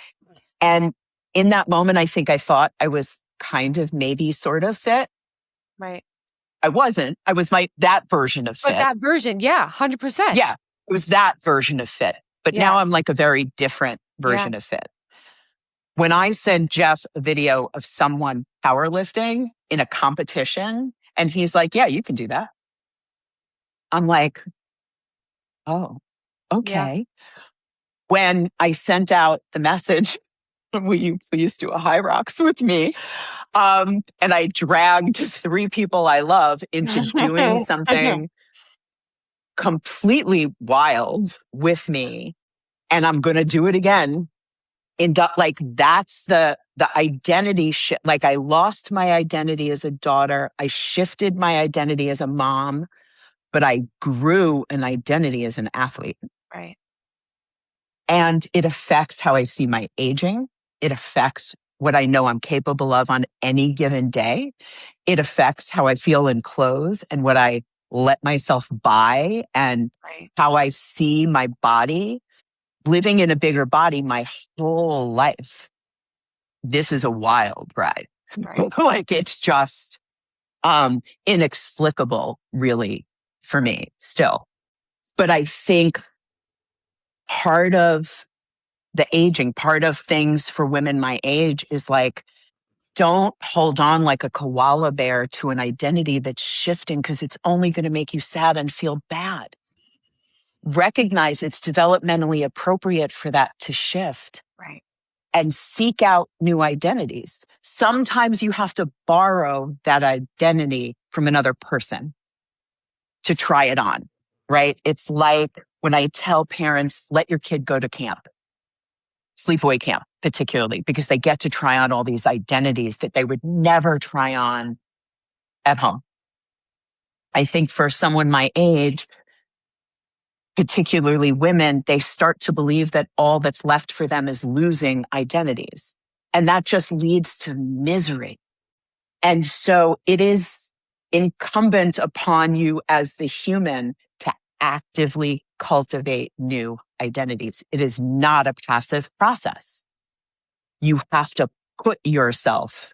Speaker 2: And in that moment, I think I thought I was kind of maybe sort of fit.
Speaker 1: Right.
Speaker 2: I wasn't. I was that version of fit.
Speaker 1: But that version, 100%.
Speaker 2: Yeah, it was that version of fit. But now I'm like a very different version of fit. When I send Jeff a video of someone powerlifting in a competition, and he's like, yeah, you can do that. I'm like, oh, okay. when I sent out the message, will you please do a high rocks with me? And I dragged 3 people I love into doing something completely wild with me. And I'm going to do it again. Like that's the identity shift. Like I lost my identity as a daughter. I shifted my identity as a mom, but I grew an identity as an athlete.
Speaker 1: Right.
Speaker 2: And it affects how I see my aging. It affects what I know I'm capable of on any given day. It affects how I feel in clothes and what I let myself buy and
Speaker 1: Right.
Speaker 2: how I see my body. Living in a bigger body my whole life. This is a wild ride.
Speaker 1: Right.
Speaker 2: Like it's just inexplicable, really, for me still. But I think part of the aging, part of things for women my age is like, don't hold on like a koala bear to an identity that's shifting because it's only going to make you sad and feel bad. Recognize it's developmentally appropriate for that to shift.
Speaker 1: Right.
Speaker 2: And seek out new identities. Sometimes you have to borrow that identity from another person to try it on, right? It's like when I tell parents, let your kid go to camp, sleepaway camp, particularly, because they get to try on all these identities that they would never try on at home. I think for someone my age, particularly women, they start to believe that all that's left for them is losing identities. And that just leads to misery. And so it is incumbent upon you as the human to actively cultivate new identities. It is not a passive process. You have to put yourself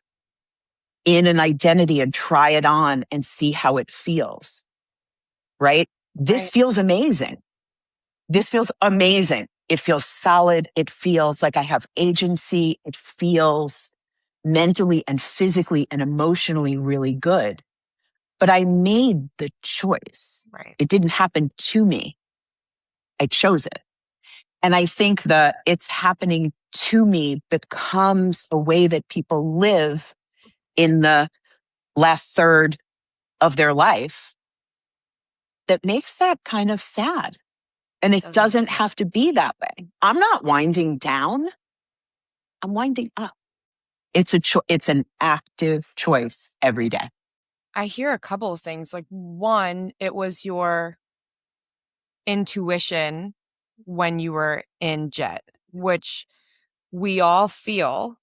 Speaker 2: in an identity and try it on and see how it feels, right? This
Speaker 1: Right.
Speaker 2: feels amazing. This feels amazing. It feels solid. It feels like I have agency. It feels mentally and physically and emotionally really good. But I made the choice.
Speaker 1: Right.
Speaker 2: It didn't happen to me. I chose it. And I think that it's happening to me becomes a way that people live in the last third of their life that makes that kind of sad. And it
Speaker 1: Does make
Speaker 2: doesn't
Speaker 1: sense.
Speaker 2: have to be that way. I'm not winding down. I'm winding up. It's an active choice every day.
Speaker 1: I hear a couple of things. Like one, it was your intuition when you were in jet, which we all feel.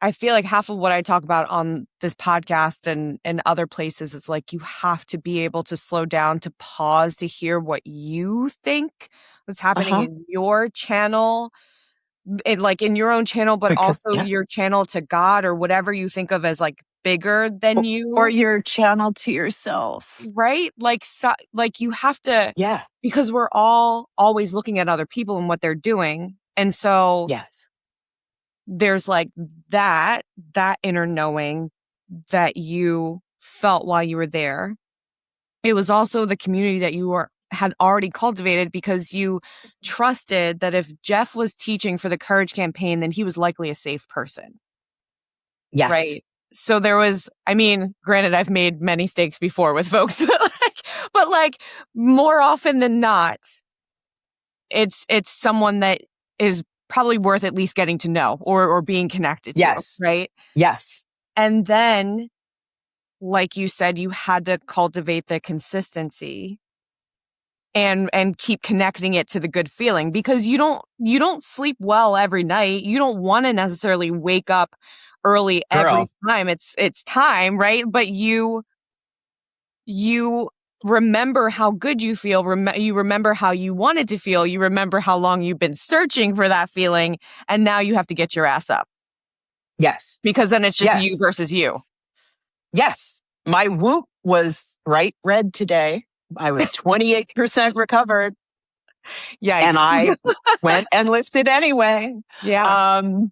Speaker 1: I feel like half of what I talk about on this podcast and other places is like you have to be able to slow down, to pause, to hear what you think was happening
Speaker 2: Uh-huh.
Speaker 1: in your channel, like in your own channel, but
Speaker 2: Because,
Speaker 1: also
Speaker 2: yeah.
Speaker 1: your channel to God or whatever you think of as like bigger than
Speaker 2: Or
Speaker 1: you,
Speaker 2: your channel to yourself.
Speaker 1: right? Like, like you have to,
Speaker 2: Yeah.
Speaker 1: because we're all always looking at other people and what they're doing. And so
Speaker 2: Yes.
Speaker 1: there's like that inner knowing that you felt while you were there. It was also the community that you had already cultivated because you trusted that if Jeff was teaching for the Courage campaign, then he was likely a safe person.
Speaker 2: Yes.
Speaker 1: Right. So there was, I mean, granted, I've made many mistakes before with folks, but like more often than not, it's someone that is probably worth at least getting to know or being connected to.
Speaker 2: Yes.
Speaker 1: Right.
Speaker 2: Yes.
Speaker 1: And then, like you said, you had to cultivate the consistency and keep connecting it to the good feeling because you don't sleep well every night. You don't want to necessarily wake up early every
Speaker 2: Girl.
Speaker 1: time it's time, right? But you remember how good you feel. You remember how you wanted to feel. You remember how long you've been searching for that feeling, and now you have to get your ass up
Speaker 2: Yes.
Speaker 1: because then it's just you
Speaker 2: Yes.
Speaker 1: versus you.
Speaker 2: Yes. My Whoop was bright red today. I was 28% recovered and
Speaker 1: Yikes.
Speaker 2: I went and lifted anyway.
Speaker 1: Yeah.
Speaker 2: Um,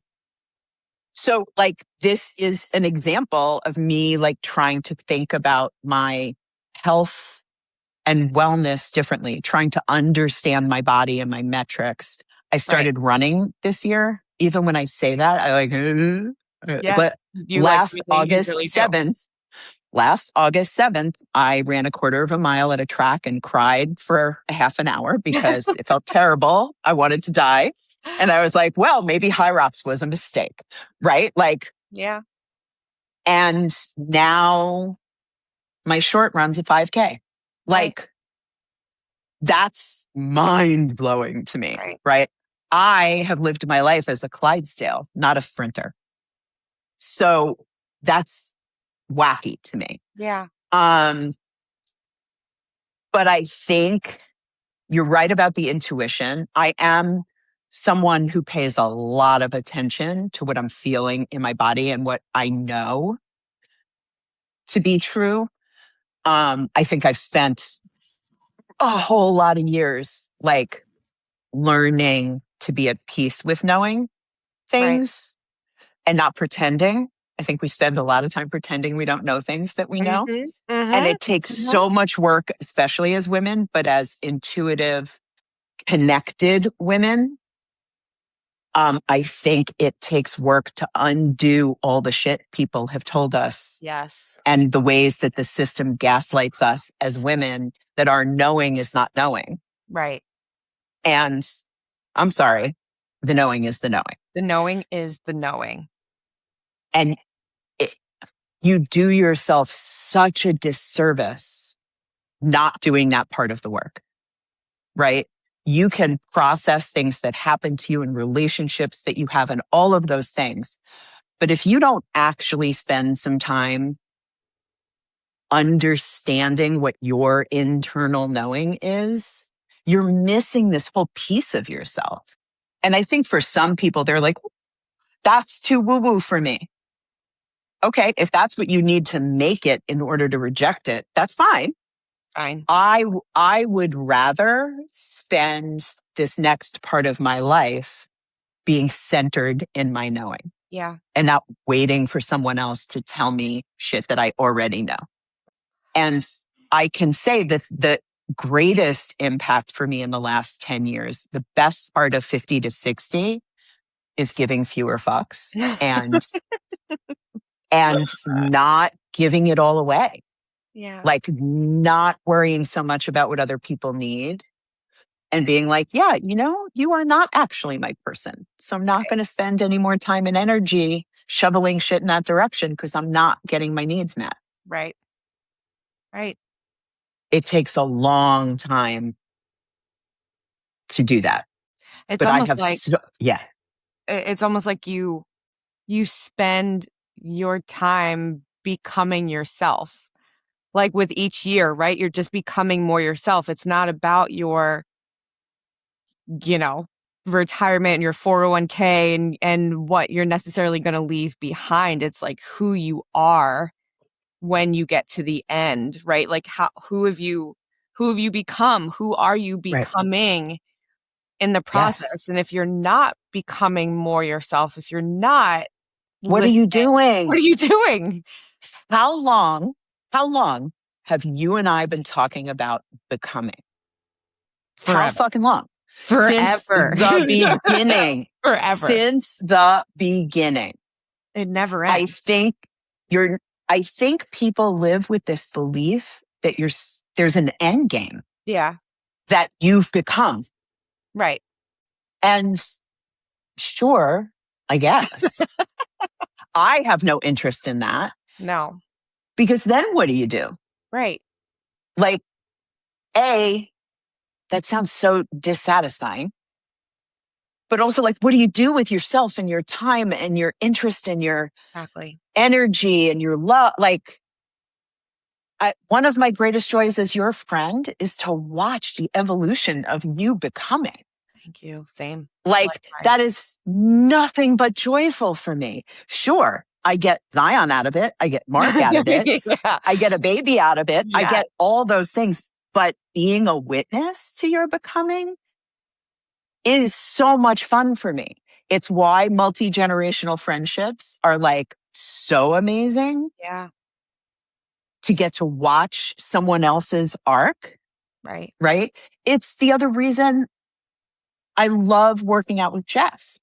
Speaker 2: so like this is an example of me like trying to think about my health and wellness differently, trying to understand my body and my metrics. I started running this year. Even when I say that, I
Speaker 1: Yeah.
Speaker 2: but
Speaker 1: You like everything you really do.
Speaker 2: last August 7th, I ran a quarter of a mile at a track and cried for a half an hour because it felt terrible. I wanted to die. And I was like, well, maybe High Rocks was a mistake, right? Like,
Speaker 1: yeah.
Speaker 2: And now my short run's a 5K. Like, that's mind blowing to me, right? I have lived my life as a Clydesdale, not a sprinter. So that's wacky to me.
Speaker 1: Yeah.
Speaker 2: But I think you're right about the intuition. I am someone who pays a lot of attention to what I'm feeling in my body and what I know to be true. I think I've spent a whole lot of years like learning to be at peace with knowing things and not pretending. I think we spend a lot of time pretending we don't know things that we know. And it takes so much work, especially as women, but as intuitive, connected women, I think it takes work to undo all the shit people have told us.
Speaker 1: Yes.
Speaker 2: And the ways that the system gaslights us as women that our knowing is not knowing.
Speaker 1: Right.
Speaker 2: And I'm sorry, the knowing is the knowing.
Speaker 1: The knowing is the knowing.
Speaker 2: And you do yourself such a disservice not doing that part of the work, right? You can process things that happen to you in relationships that you have and all of those things. But if you don't actually spend some time understanding what your internal knowing is, you're missing this whole piece of yourself. And I think for some people, they're like, that's too woo-woo for me. Okay, if that's what you need to make it in order to reject it, that's fine.
Speaker 1: Fine.
Speaker 2: I would rather spend this next part of my life being centered in my knowing.
Speaker 1: Yeah.
Speaker 2: And not waiting for someone else to tell me shit that I already know. And I can say that the greatest impact for me in the last 10 years, the best part of 50 to 60 is giving fewer fucks and not giving it all away.
Speaker 1: Yeah.
Speaker 2: Like not worrying so much about what other people need and being like, yeah, you know, you are not actually my person. So I'm not going to spend any more time and energy shoveling shit in that direction because I'm not getting my needs met.
Speaker 1: Right. Right.
Speaker 2: It takes a long time to do that.
Speaker 1: It's
Speaker 2: but
Speaker 1: almost like,
Speaker 2: yeah.
Speaker 1: It's almost like you spend your time becoming yourself. Like with each year, right? You're just becoming more yourself. It's not about your, retirement and your 401k and what you're necessarily going to leave behind. It's like who you are when you get to the end, right? Like who have you become? Who are you becoming in the process?
Speaker 2: Yes.
Speaker 1: And if you're not becoming more yourself, if you're not
Speaker 2: what are you doing?
Speaker 1: What are you doing?
Speaker 2: How long have you and I been talking about becoming?
Speaker 1: Forever.
Speaker 2: How fucking long?
Speaker 1: Forever.
Speaker 2: Since the beginning.
Speaker 1: Forever.
Speaker 2: Since the beginning.
Speaker 1: It never ends.
Speaker 2: I think people live with this belief that there's an end game.
Speaker 1: Yeah.
Speaker 2: That you've become.
Speaker 1: Right.
Speaker 2: And sure, I guess. I have no interest in that.
Speaker 1: No.
Speaker 2: Because then what do you do?
Speaker 1: Right.
Speaker 2: Like, that sounds so dissatisfying. But also, like, what do you do with yourself and your time and your interest and your energy and your love? Like, one of my greatest joys as your friend is to watch the evolution of you becoming.
Speaker 1: Thank you. Same.
Speaker 2: Like, likewise. That is nothing but joyful for me. Sure, I get Zion out of it. I get Mark out of it. Yeah. I get a baby out of it. Yeah. I get all those things. But being a witness to your becoming is so much fun for me. It's why multi-generational friendships are like so amazing.
Speaker 1: Yeah.
Speaker 2: To get to watch someone else's arc.
Speaker 1: Right.
Speaker 2: Right. It's the other reason I love working out with Jeff.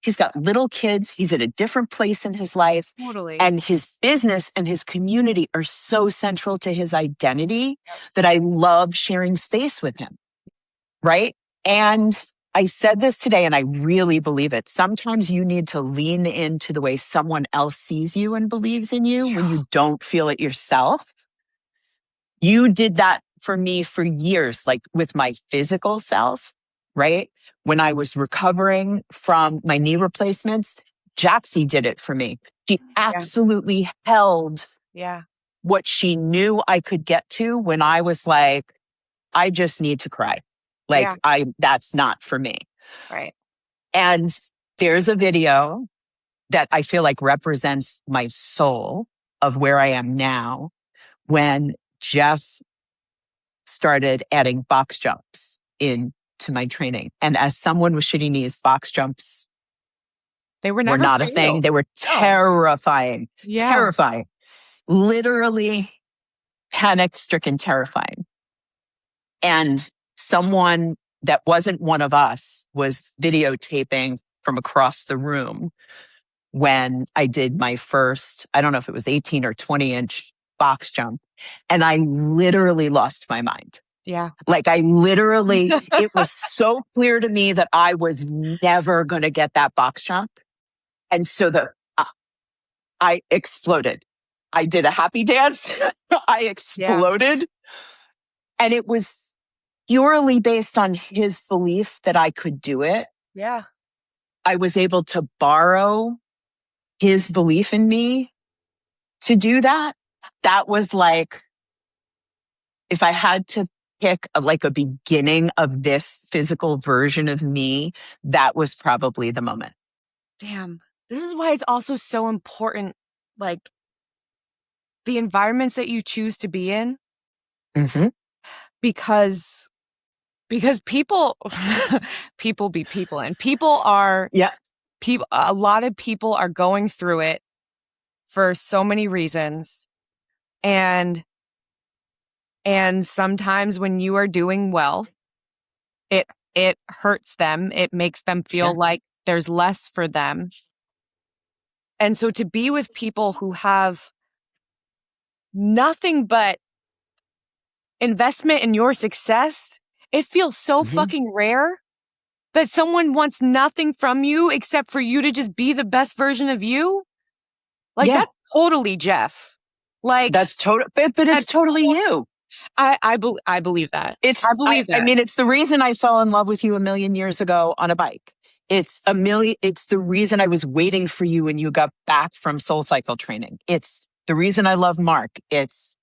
Speaker 2: He's got little kids. He's at a different place in his life.
Speaker 1: Totally.
Speaker 2: And his business and his community are so central to his identity that I love sharing space with him. Right. And I said this today, and I really believe it. Sometimes you need to lean into the way someone else sees you and believes in you when you don't feel it yourself. You did that for me for years, like with my physical self, right? When I was recovering from my knee replacements, Jaxie did it for me. She absolutely held what she knew I could get to when I was like, I just need to cry. Like that's not for me.
Speaker 1: Right.
Speaker 2: And there's a video that I feel like represents my soul of where I am now when Jeff started adding box jumps into my training. And as someone with shitty knees, box jumps
Speaker 1: were
Speaker 2: not a thing. They were terrifying, terrifying, literally panic stricken, terrifying. And someone that wasn't one of us was videotaping from across the room when I did my first, I don't know if it was 18 or 20-inch box jump. And I literally lost my mind.
Speaker 1: Yeah.
Speaker 2: Like it was so clear to me that I was never going to get that box jump. And so I exploded. I did a happy dance. I exploded. And it was purely based on his belief that I could do it.
Speaker 1: Yeah.
Speaker 2: I was able to borrow his belief in me to do that. That was like, if I had to pick a beginning of this physical version of me, that was probably the moment.
Speaker 1: Damn. This is why it's also so important, like the environments that you choose to be in.
Speaker 2: Mm-hmm.
Speaker 1: Because people people be people, and people are people. A lot of people are going through it for so many reasons, and sometimes when you are doing well, it hurts them. It makes them feel like there's less for them. And so to be with people who have nothing but investment in your success, it feels so fucking rare that someone wants nothing from you except for you to just be the best version of you. Like that's totally Jeff. Like
Speaker 2: that's total, but it's totally you.
Speaker 1: I believe that.
Speaker 2: I mean, it's the reason I fell in love with you a million years ago on a bike. It's the reason I was waiting for you when you got back from Soul Cycle training. It's the reason I love Mark. It's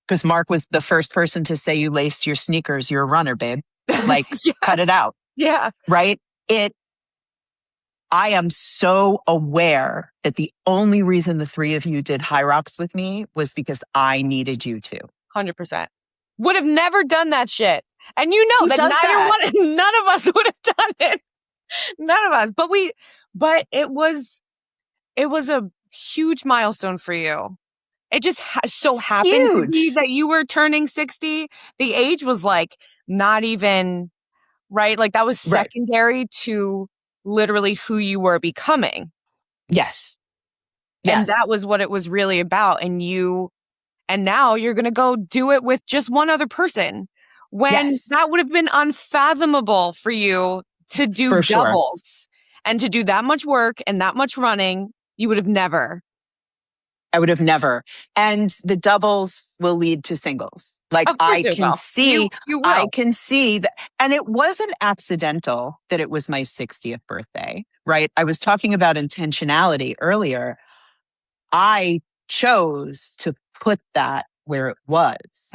Speaker 2: because Mark was the first person to say you laced your sneakers. You're a runner, babe. Like, cut it out.
Speaker 1: Yeah.
Speaker 2: Right? I am so aware that the only reason the three of you did High Rocks with me was because I needed you to.
Speaker 1: 100%. Would have never done that shit. And you know that none of us would have done it. None of us. But it was a huge milestone for you. It just so happened to be that you were turning 60. The age was like not even right. Like that was secondary to literally who you were becoming.
Speaker 2: Yes.
Speaker 1: And that was what it was really about. And now you're going to go do it with just one other person when that would have been unfathomable for you to do doubles and to do that much work and that much running. You would have never.
Speaker 2: I would have never. And the doubles will lead to singles. Like I can see, I can see that. And it wasn't accidental that it was my 60th birthday, right? I was talking about intentionality earlier. I chose to put that where it was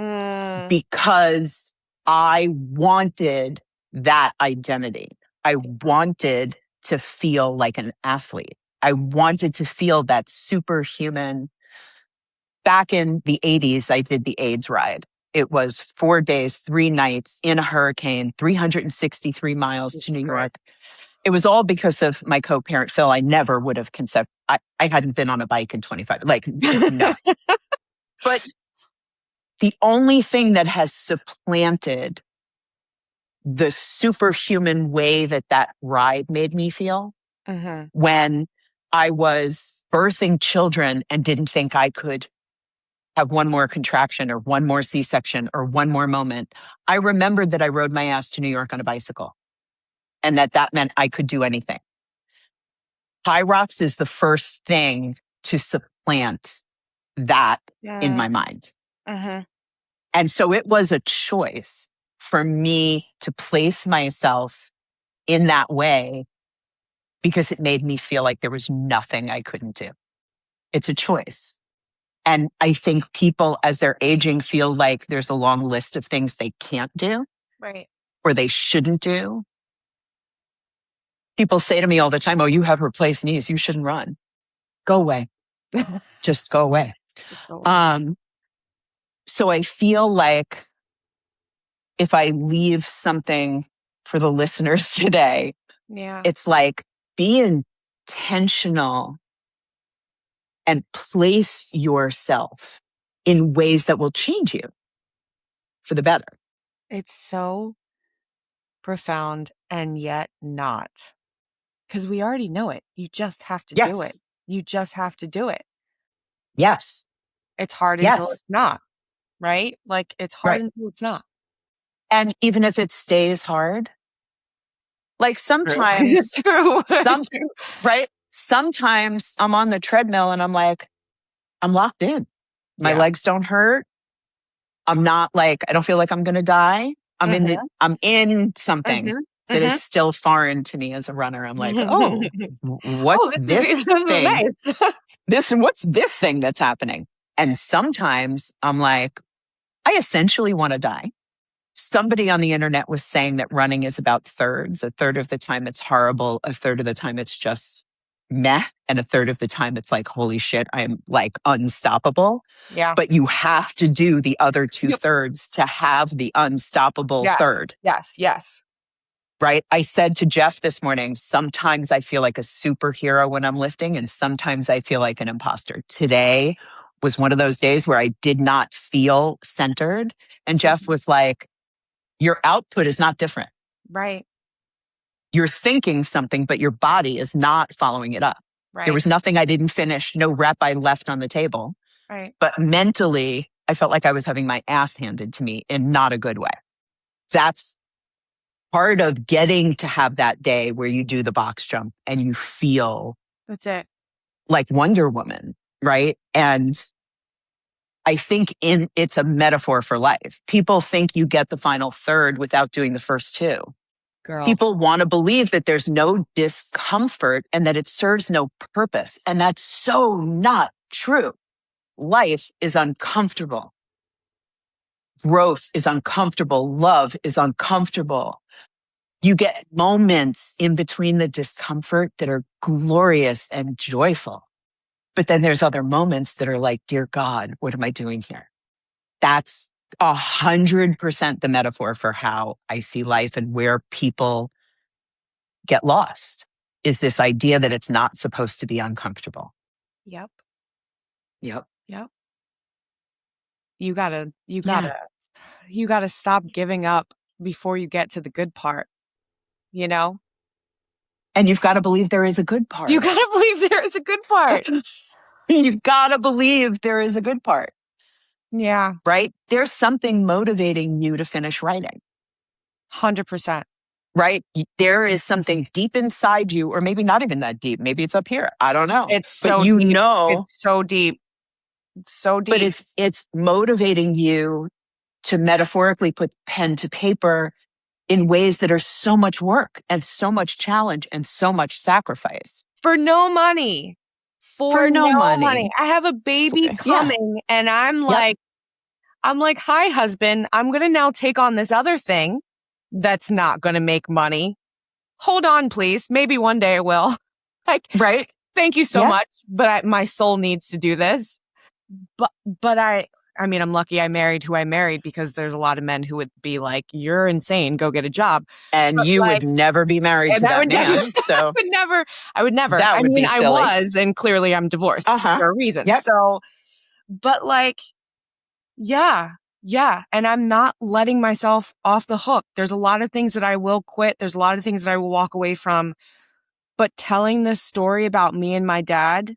Speaker 2: because I wanted that identity. I wanted to feel like an athlete. I wanted to feel that superhuman. Back in the 80s, I did the AIDS ride. It was 4 days, 3 nights in a hurricane, 363 miles to New York. It was all because of my co-parent, Phil. I never would have conceived. I hadn't been on a bike in 25, like, no. But the only thing that has supplanted the superhuman way that ride made me feel when I was birthing children and didn't think I could have one more contraction or one more C-section or one more moment. I remembered that I rode my ass to New York on a bicycle and that meant I could do anything. High rocks is the first thing to supplant that in my mind. And so it was a choice for me to place myself in that way because it made me feel like there was nothing I couldn't do. It's a choice. And I think people, as they're aging, feel like there's a long list of things they can't do,
Speaker 1: right,
Speaker 2: or they shouldn't do. People say to me all the time, "Oh, you have replaced knees. You shouldn't run." Go away. Just go away.
Speaker 1: Just go away.
Speaker 2: So I feel like if I leave something for the listeners today, it's like be intentional and place yourself in ways that will change you for the better.
Speaker 1: It's so profound and yet not. Because we already know it. You just have to do it. You just have to do it.
Speaker 2: Yes.
Speaker 1: It's hard until it's not, right? Like it's hard until it's not.
Speaker 2: And even if it stays hard, like sometimes, sometimes I'm on the treadmill and I'm like, I'm locked in. My legs don't hurt. I'm not like, I don't feel like I'm going to die. I'm in something that is still foreign to me as a runner. I'm like, oh, what's this thing? What's this thing that's happening? And sometimes I'm like, I essentially want to die. Somebody on the internet was saying that running is about thirds. A third of the time it's horrible. A third of the time it's just meh. And a third of the time it's like, holy shit, I'm like unstoppable.
Speaker 1: Yeah.
Speaker 2: But you have to do the other 2/3 to have the unstoppable third.
Speaker 1: Yes.
Speaker 2: Right? I said to Jeff this morning, sometimes I feel like a superhero when I'm lifting and sometimes I feel like an imposter. Today was one of those days where I did not feel centered. And Jeff was like, your output is not different.
Speaker 1: Right.
Speaker 2: You're thinking something, but your body is not following it up.
Speaker 1: Right.
Speaker 2: There was nothing I didn't finish, no rep I left on the table.
Speaker 1: Right.
Speaker 2: But mentally, I felt like I was having my ass handed to me in not a good way. That's part of getting to have that day where you do the box jump and you feel
Speaker 1: that's it,
Speaker 2: like Wonder Woman, right? And I think it's a metaphor for life. People think you get the final third without doing the first two.
Speaker 1: Girl.
Speaker 2: People want to believe that there's no discomfort and that it serves no purpose. And that's so not true. Life is uncomfortable. Growth is uncomfortable. Love is uncomfortable. You get moments in between the discomfort that are glorious and joyful. But then there's other moments that are like, dear God, what am I doing here? That's 100% the metaphor for how I see life and where people get lost is this idea that it's not supposed to be uncomfortable.
Speaker 1: Yep.
Speaker 2: You
Speaker 1: gotta stop giving up before you get to the good part, you know?
Speaker 2: And you've got to believe there is a good part.
Speaker 1: You gotta believe there is a good part.
Speaker 2: You gotta believe there is a good part.
Speaker 1: Yeah.
Speaker 2: Right? There's something motivating you to finish writing.
Speaker 1: 100%.
Speaker 2: Right? There is something deep inside you, or maybe not even that deep. Maybe it's up here. I don't know.
Speaker 1: It's so
Speaker 2: but
Speaker 1: deep. It's so deep. So deep.
Speaker 2: But it's motivating you to metaphorically put pen to paper in ways that are so much work and so much challenge and so much sacrifice.
Speaker 1: For no money. For no money. I have a baby coming and I'm like, hi, husband, I'm going to now take on this other thing that's not going to make money. Hold on, please. Maybe one day I will. Like,
Speaker 2: right.
Speaker 1: Thank you so much. But my soul needs to do this. But I mean, I'm lucky I married who I married because there's a lot of men who would be like, you're insane. Go get a job.
Speaker 2: And you would never be married to that man. So
Speaker 1: I would never.
Speaker 2: That would be silly.
Speaker 1: I was, and clearly I'm divorced for a reason. So, but like, yeah, Yeah. And I'm not letting myself off the hook. There's a lot of things that I will quit. There's a lot of things that I will walk away from. But telling this story about me and my dad,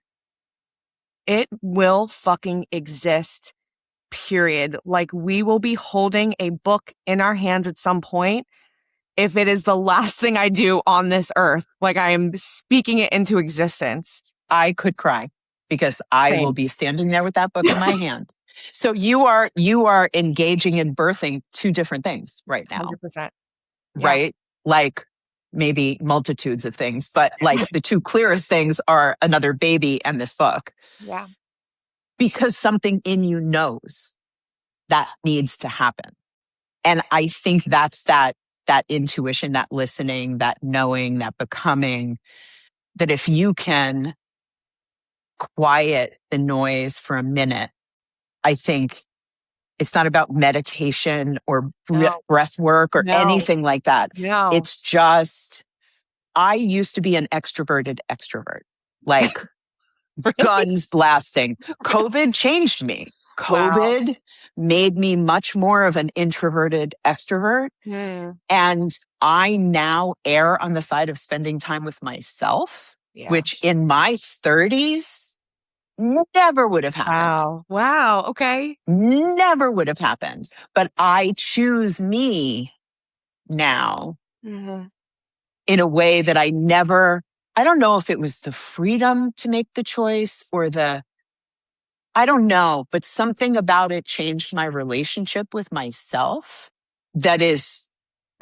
Speaker 1: it will fucking exist, period. Like, we will be holding a book in our hands at some point if it is the last thing I do on this earth. Like, I am speaking it into existence.
Speaker 2: I could cry because I will
Speaker 1: Same.
Speaker 2: be standing there with that book in my hand. So you are engaging in birthing two different things right now,
Speaker 1: 100%. Yeah.
Speaker 2: right? Like maybe multitudes of things, but like the two clearest things are another baby and this book,
Speaker 1: Yeah.
Speaker 2: because something in you knows that needs to happen. And I think that's that intuition, that listening, that knowing, that becoming, that if you can quiet the noise for a minute, I think it's not about meditation or
Speaker 1: No.
Speaker 2: breath work or
Speaker 1: No.
Speaker 2: anything like that.
Speaker 1: No.
Speaker 2: It's just, I used to be an extroverted extrovert, like
Speaker 1: Really?
Speaker 2: guns blasting. COVID changed me.
Speaker 1: Wow.
Speaker 2: COVID made me much more of an introverted extrovert.
Speaker 1: Hmm.
Speaker 2: And I now err on the side of spending time with myself,
Speaker 1: Yeah.
Speaker 2: which in my 30s never would have happened.
Speaker 1: Wow. Wow. Okay.
Speaker 2: Never would have happened. But I choose me now
Speaker 1: Hmm.
Speaker 2: in a way that I don't know if it was the freedom to make the choice or I don't know, but something about it changed my relationship with myself that is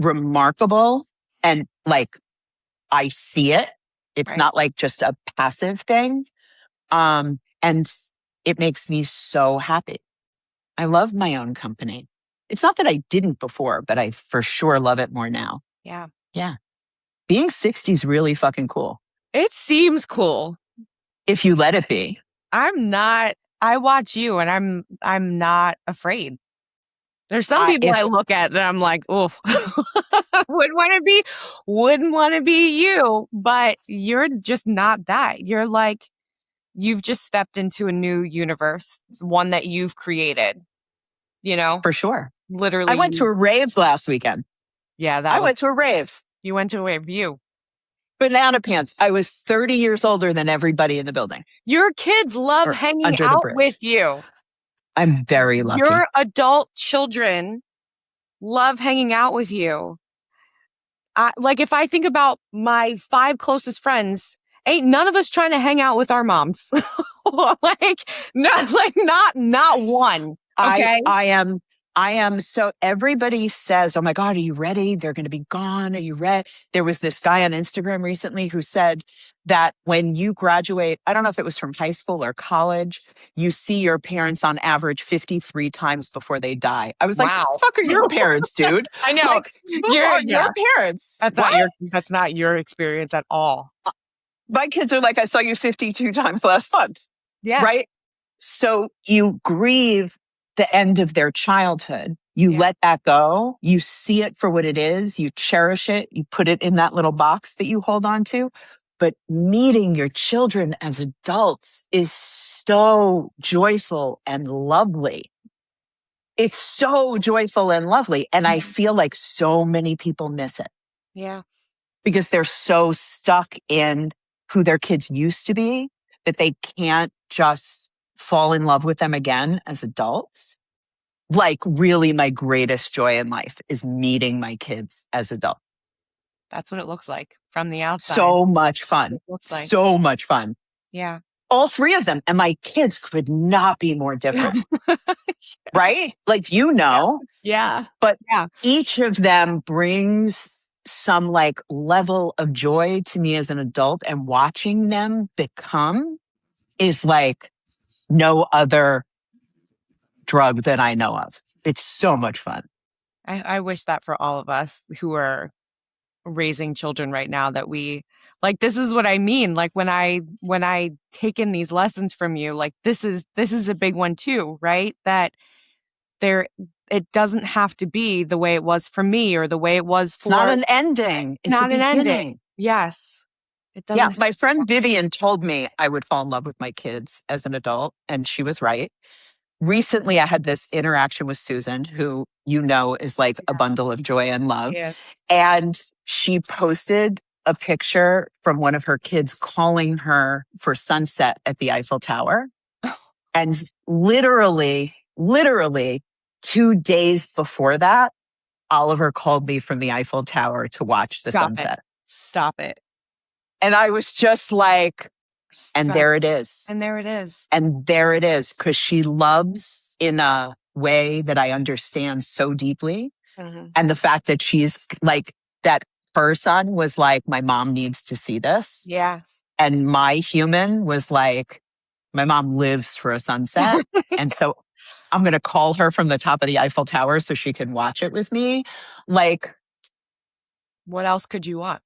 Speaker 2: remarkable. And like, I see it. It's
Speaker 1: Right.
Speaker 2: not like just a passive thing. And it makes me so happy. I love my own company. It's not that I didn't before, but I for sure love it more now.
Speaker 1: Yeah.
Speaker 2: Yeah. Being 60 is really fucking cool
Speaker 1: It seems cool.
Speaker 2: if you let it be.
Speaker 1: I watch you and I'm not afraid. There's some
Speaker 2: I,
Speaker 1: people I
Speaker 2: if
Speaker 1: look at that I'm like, oh, wouldn't want to be you, but you're just not that. You're like, you've just stepped into a new universe, one that you've created, you know,
Speaker 2: For sure. I
Speaker 1: literally.
Speaker 2: went to a rave last weekend.
Speaker 1: Yeah,
Speaker 2: I went to a rave.
Speaker 1: you went to a review.
Speaker 2: Banana pants. I was 30 years older than everybody in the building
Speaker 1: Your kids love
Speaker 2: or
Speaker 1: hanging
Speaker 2: under the
Speaker 1: out with
Speaker 2: bridge.
Speaker 1: you.
Speaker 2: I'm very lucky.
Speaker 1: Your adult children love hanging out with you. Like, if I think about my 5 closest friends, ain't none of us trying to hang out with our moms. Like, not one.
Speaker 2: I
Speaker 1: Okay.
Speaker 2: I am I am so everybody says, "Oh my God, are you ready? They're going to be gone. Are you ready?" There was this guy on Instagram recently who said that when you graduate, I don't know if it was from high school or college, you see your parents on average 53 times before they die. I was like, "Who the
Speaker 1: Wow.
Speaker 2: fuck are your parents, dude?
Speaker 1: I know.
Speaker 2: Like, who are your
Speaker 1: Yeah.
Speaker 2: parents? What?"
Speaker 1: That's not your experience at all.
Speaker 2: My kids are like, "I saw you 52 times last month."
Speaker 1: Yeah.
Speaker 2: Right? So you grieve the end of their childhood. You
Speaker 1: Yeah.
Speaker 2: let that go. You see it for what it is. You cherish it. You put it in that little box that you hold on to. But meeting your children as adults is so joyful and lovely. It's so joyful and lovely. And I feel like so many people miss it
Speaker 1: Yeah.
Speaker 2: because they're so stuck in who their kids used to be that they can't just fall in love with them again as adults. Like, really, my greatest joy in life is meeting my kids as adults.
Speaker 1: That's what it looks like from the outside.
Speaker 2: So much
Speaker 1: That's what
Speaker 2: fun.
Speaker 1: it looks like.
Speaker 2: So much fun.
Speaker 1: Yeah.
Speaker 2: All 3 of them. And my kids could not be more different, right? Like, you know,
Speaker 1: Yeah.
Speaker 2: but
Speaker 1: Yeah.
Speaker 2: each of them brings some like level of joy to me as an adult, and watching them become is like no other drug that I know of. It's so much fun.
Speaker 1: I wish that for all of us who are raising children right now, that we, like, this is what I mean. Like, when I take in these lessons from you, like, this is a big one too, right? That there, it doesn't have to be the way it was for me or the way it was
Speaker 2: It's not
Speaker 1: for,
Speaker 2: an ending. It's a
Speaker 1: not an ending.
Speaker 2: beginning.
Speaker 1: Yes. It
Speaker 2: Yeah.
Speaker 1: doesn't.
Speaker 2: My friend Vivian told me I would fall in love with my kids as an adult, and she was right. recently I had this interaction with Susan, who you know is like a bundle of joy and love.
Speaker 1: Yes.
Speaker 2: And she posted a picture from one of her kids calling her for sunset at the Eiffel Tower. And literally 2 days before that, Oliver called me from the Eiffel Tower to watch the sunset.
Speaker 1: Stop it.
Speaker 2: And I was just like, and there it is.
Speaker 1: And there it is.
Speaker 2: And there it is. Because she loves in a way that I understand so deeply. Mm-hmm. And the fact that she's like, that her son was like, my mom needs to see this.
Speaker 1: Yeah.
Speaker 2: And my human was like, my mom lives for a sunset. And so I'm going to call her from the top of the Eiffel Tower so she can watch it with me. Like,
Speaker 1: what else could you want?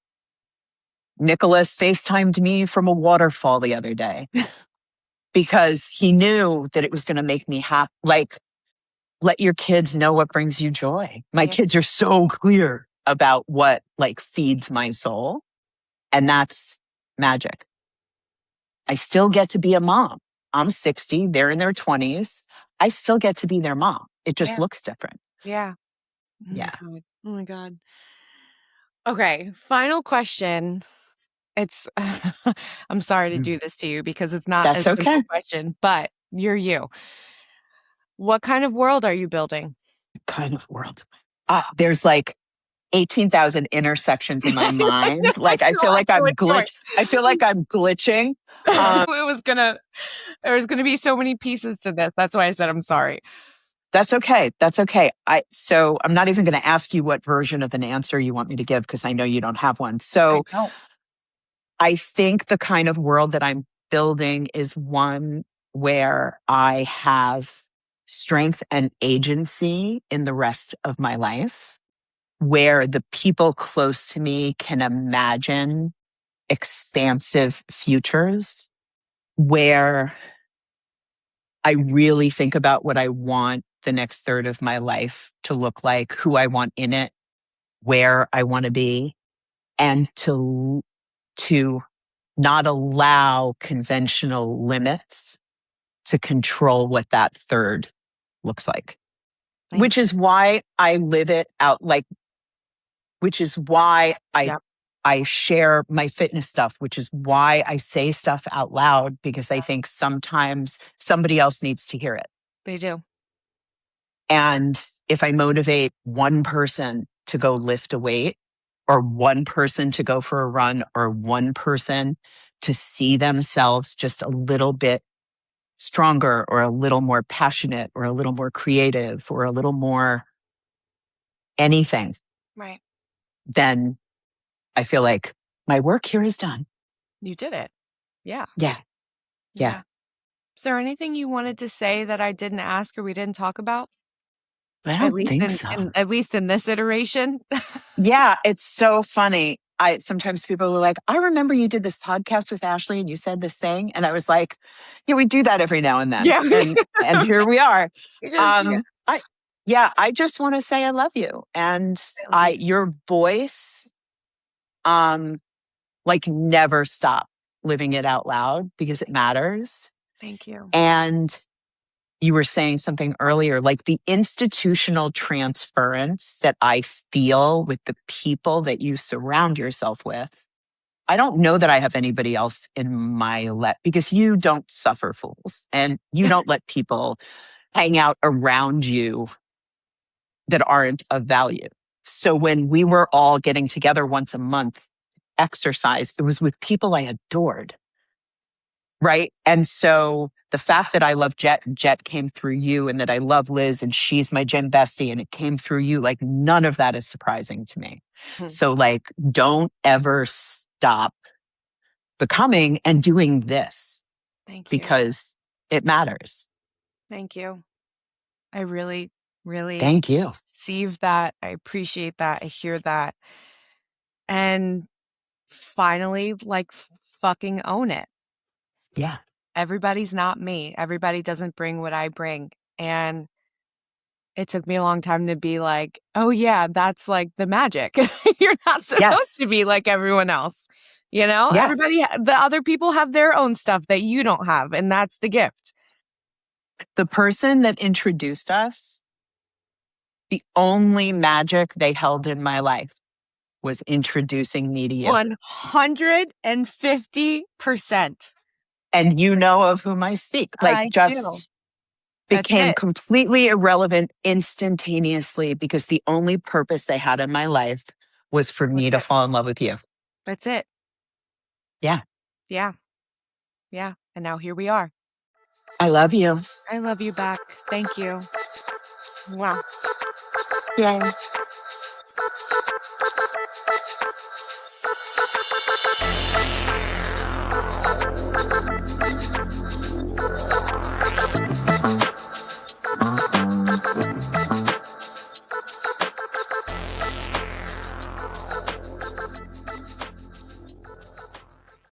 Speaker 2: Nicholas FaceTimed me from a waterfall the other day because he knew that it was going to make me happy. Like, let your kids know what brings you joy. My kids are so clear about what like feeds my soul. And that's magic. I still get to be a mom. I'm 60. They're in their 20s. I still get to be their mom. It just looks different.
Speaker 1: Yeah.
Speaker 2: Yeah.
Speaker 1: Oh my God. Okay. Final question. It's, I'm sorry to do this to you because it's not a simple question, but you're you. What kind of world are you building?
Speaker 2: What kind of world? There's like 18,000 intersections in my mind. Like, I feel like I'm glitching.
Speaker 1: There was gonna be so many pieces to this. That's why I said I'm sorry.
Speaker 2: That's okay. That's okay. So I'm not even going to ask you what version of an answer you want me to give because I know you don't have one. So I think the kind of world that I'm building is one where I have strength and agency in the rest of my life, where the people close to me can imagine expansive futures, where I really think about what I want the next third of my life to look like, who I want in it, where I want to be, and to not allow conventional limits to control what that third looks like. Which is why I live it out, like, which is why I share my fitness stuff, which is why I say stuff out loud, because I think sometimes somebody else needs to hear it.
Speaker 1: They do.
Speaker 2: And if I motivate one person to go lift a weight, or one person to go for a run, or one person to see themselves just a little bit stronger, or a little more passionate, or a little more creative, or a little more anything,
Speaker 1: right,
Speaker 2: then I feel like my work here is done.
Speaker 1: You did it. Yeah.
Speaker 2: Yeah.
Speaker 1: Is there anything you wanted to say that I didn't ask or we didn't talk about?
Speaker 2: I don't think so.
Speaker 1: At least in this iteration.
Speaker 2: Yeah, it's so funny. Sometimes people are like, I remember you did this podcast with Ashley and you said this thing. And I was like, yeah, we do that every now and then.
Speaker 1: Yeah.
Speaker 2: And here we are.
Speaker 1: I
Speaker 2: just want to say I love you. And your voice, like, never stop living it out loud because it matters.
Speaker 1: Thank you.
Speaker 2: And you were saying something earlier, like the institutional transference that I feel with the people that you surround yourself with. I don't know that I have anybody else in my life, because you don't suffer fools and you don't let people hang out around you that aren't of value. So when we were all getting together once a month, exercise, it was with people I adored. Right. And so the fact that I love Jet and Jet came through you, and that I love Liz and she's my gym bestie and it came through you, like, none of that is surprising to me. So, like, don't ever stop becoming and doing this.
Speaker 1: Thank you.
Speaker 2: Because it matters.
Speaker 1: Thank you. I really, really
Speaker 2: thank you.
Speaker 1: Receive that. I appreciate that. I hear that. And finally, like, fucking own it.
Speaker 2: Yeah.
Speaker 1: Everybody's not me. Everybody doesn't bring what I bring. And it took me a long time to be like, oh yeah, that's like the magic. You're not supposed to be like everyone else. You know, everybody, the other people have their own stuff that you don't have. And that's the gift.
Speaker 2: The person that introduced us, the only magic they held in my life was introducing me to you.
Speaker 1: 150%.
Speaker 2: And you know of whom I speak. Like,
Speaker 1: I do.
Speaker 2: just
Speaker 1: That's
Speaker 2: became
Speaker 1: it.
Speaker 2: completely irrelevant instantaneously because the only purpose they had in my life was for me to fall in love with you.
Speaker 1: That's it.
Speaker 2: Yeah.
Speaker 1: Yeah. Yeah. And now here we are.
Speaker 2: I love you.
Speaker 1: I love you back. Thank you. Wow.
Speaker 2: Yay.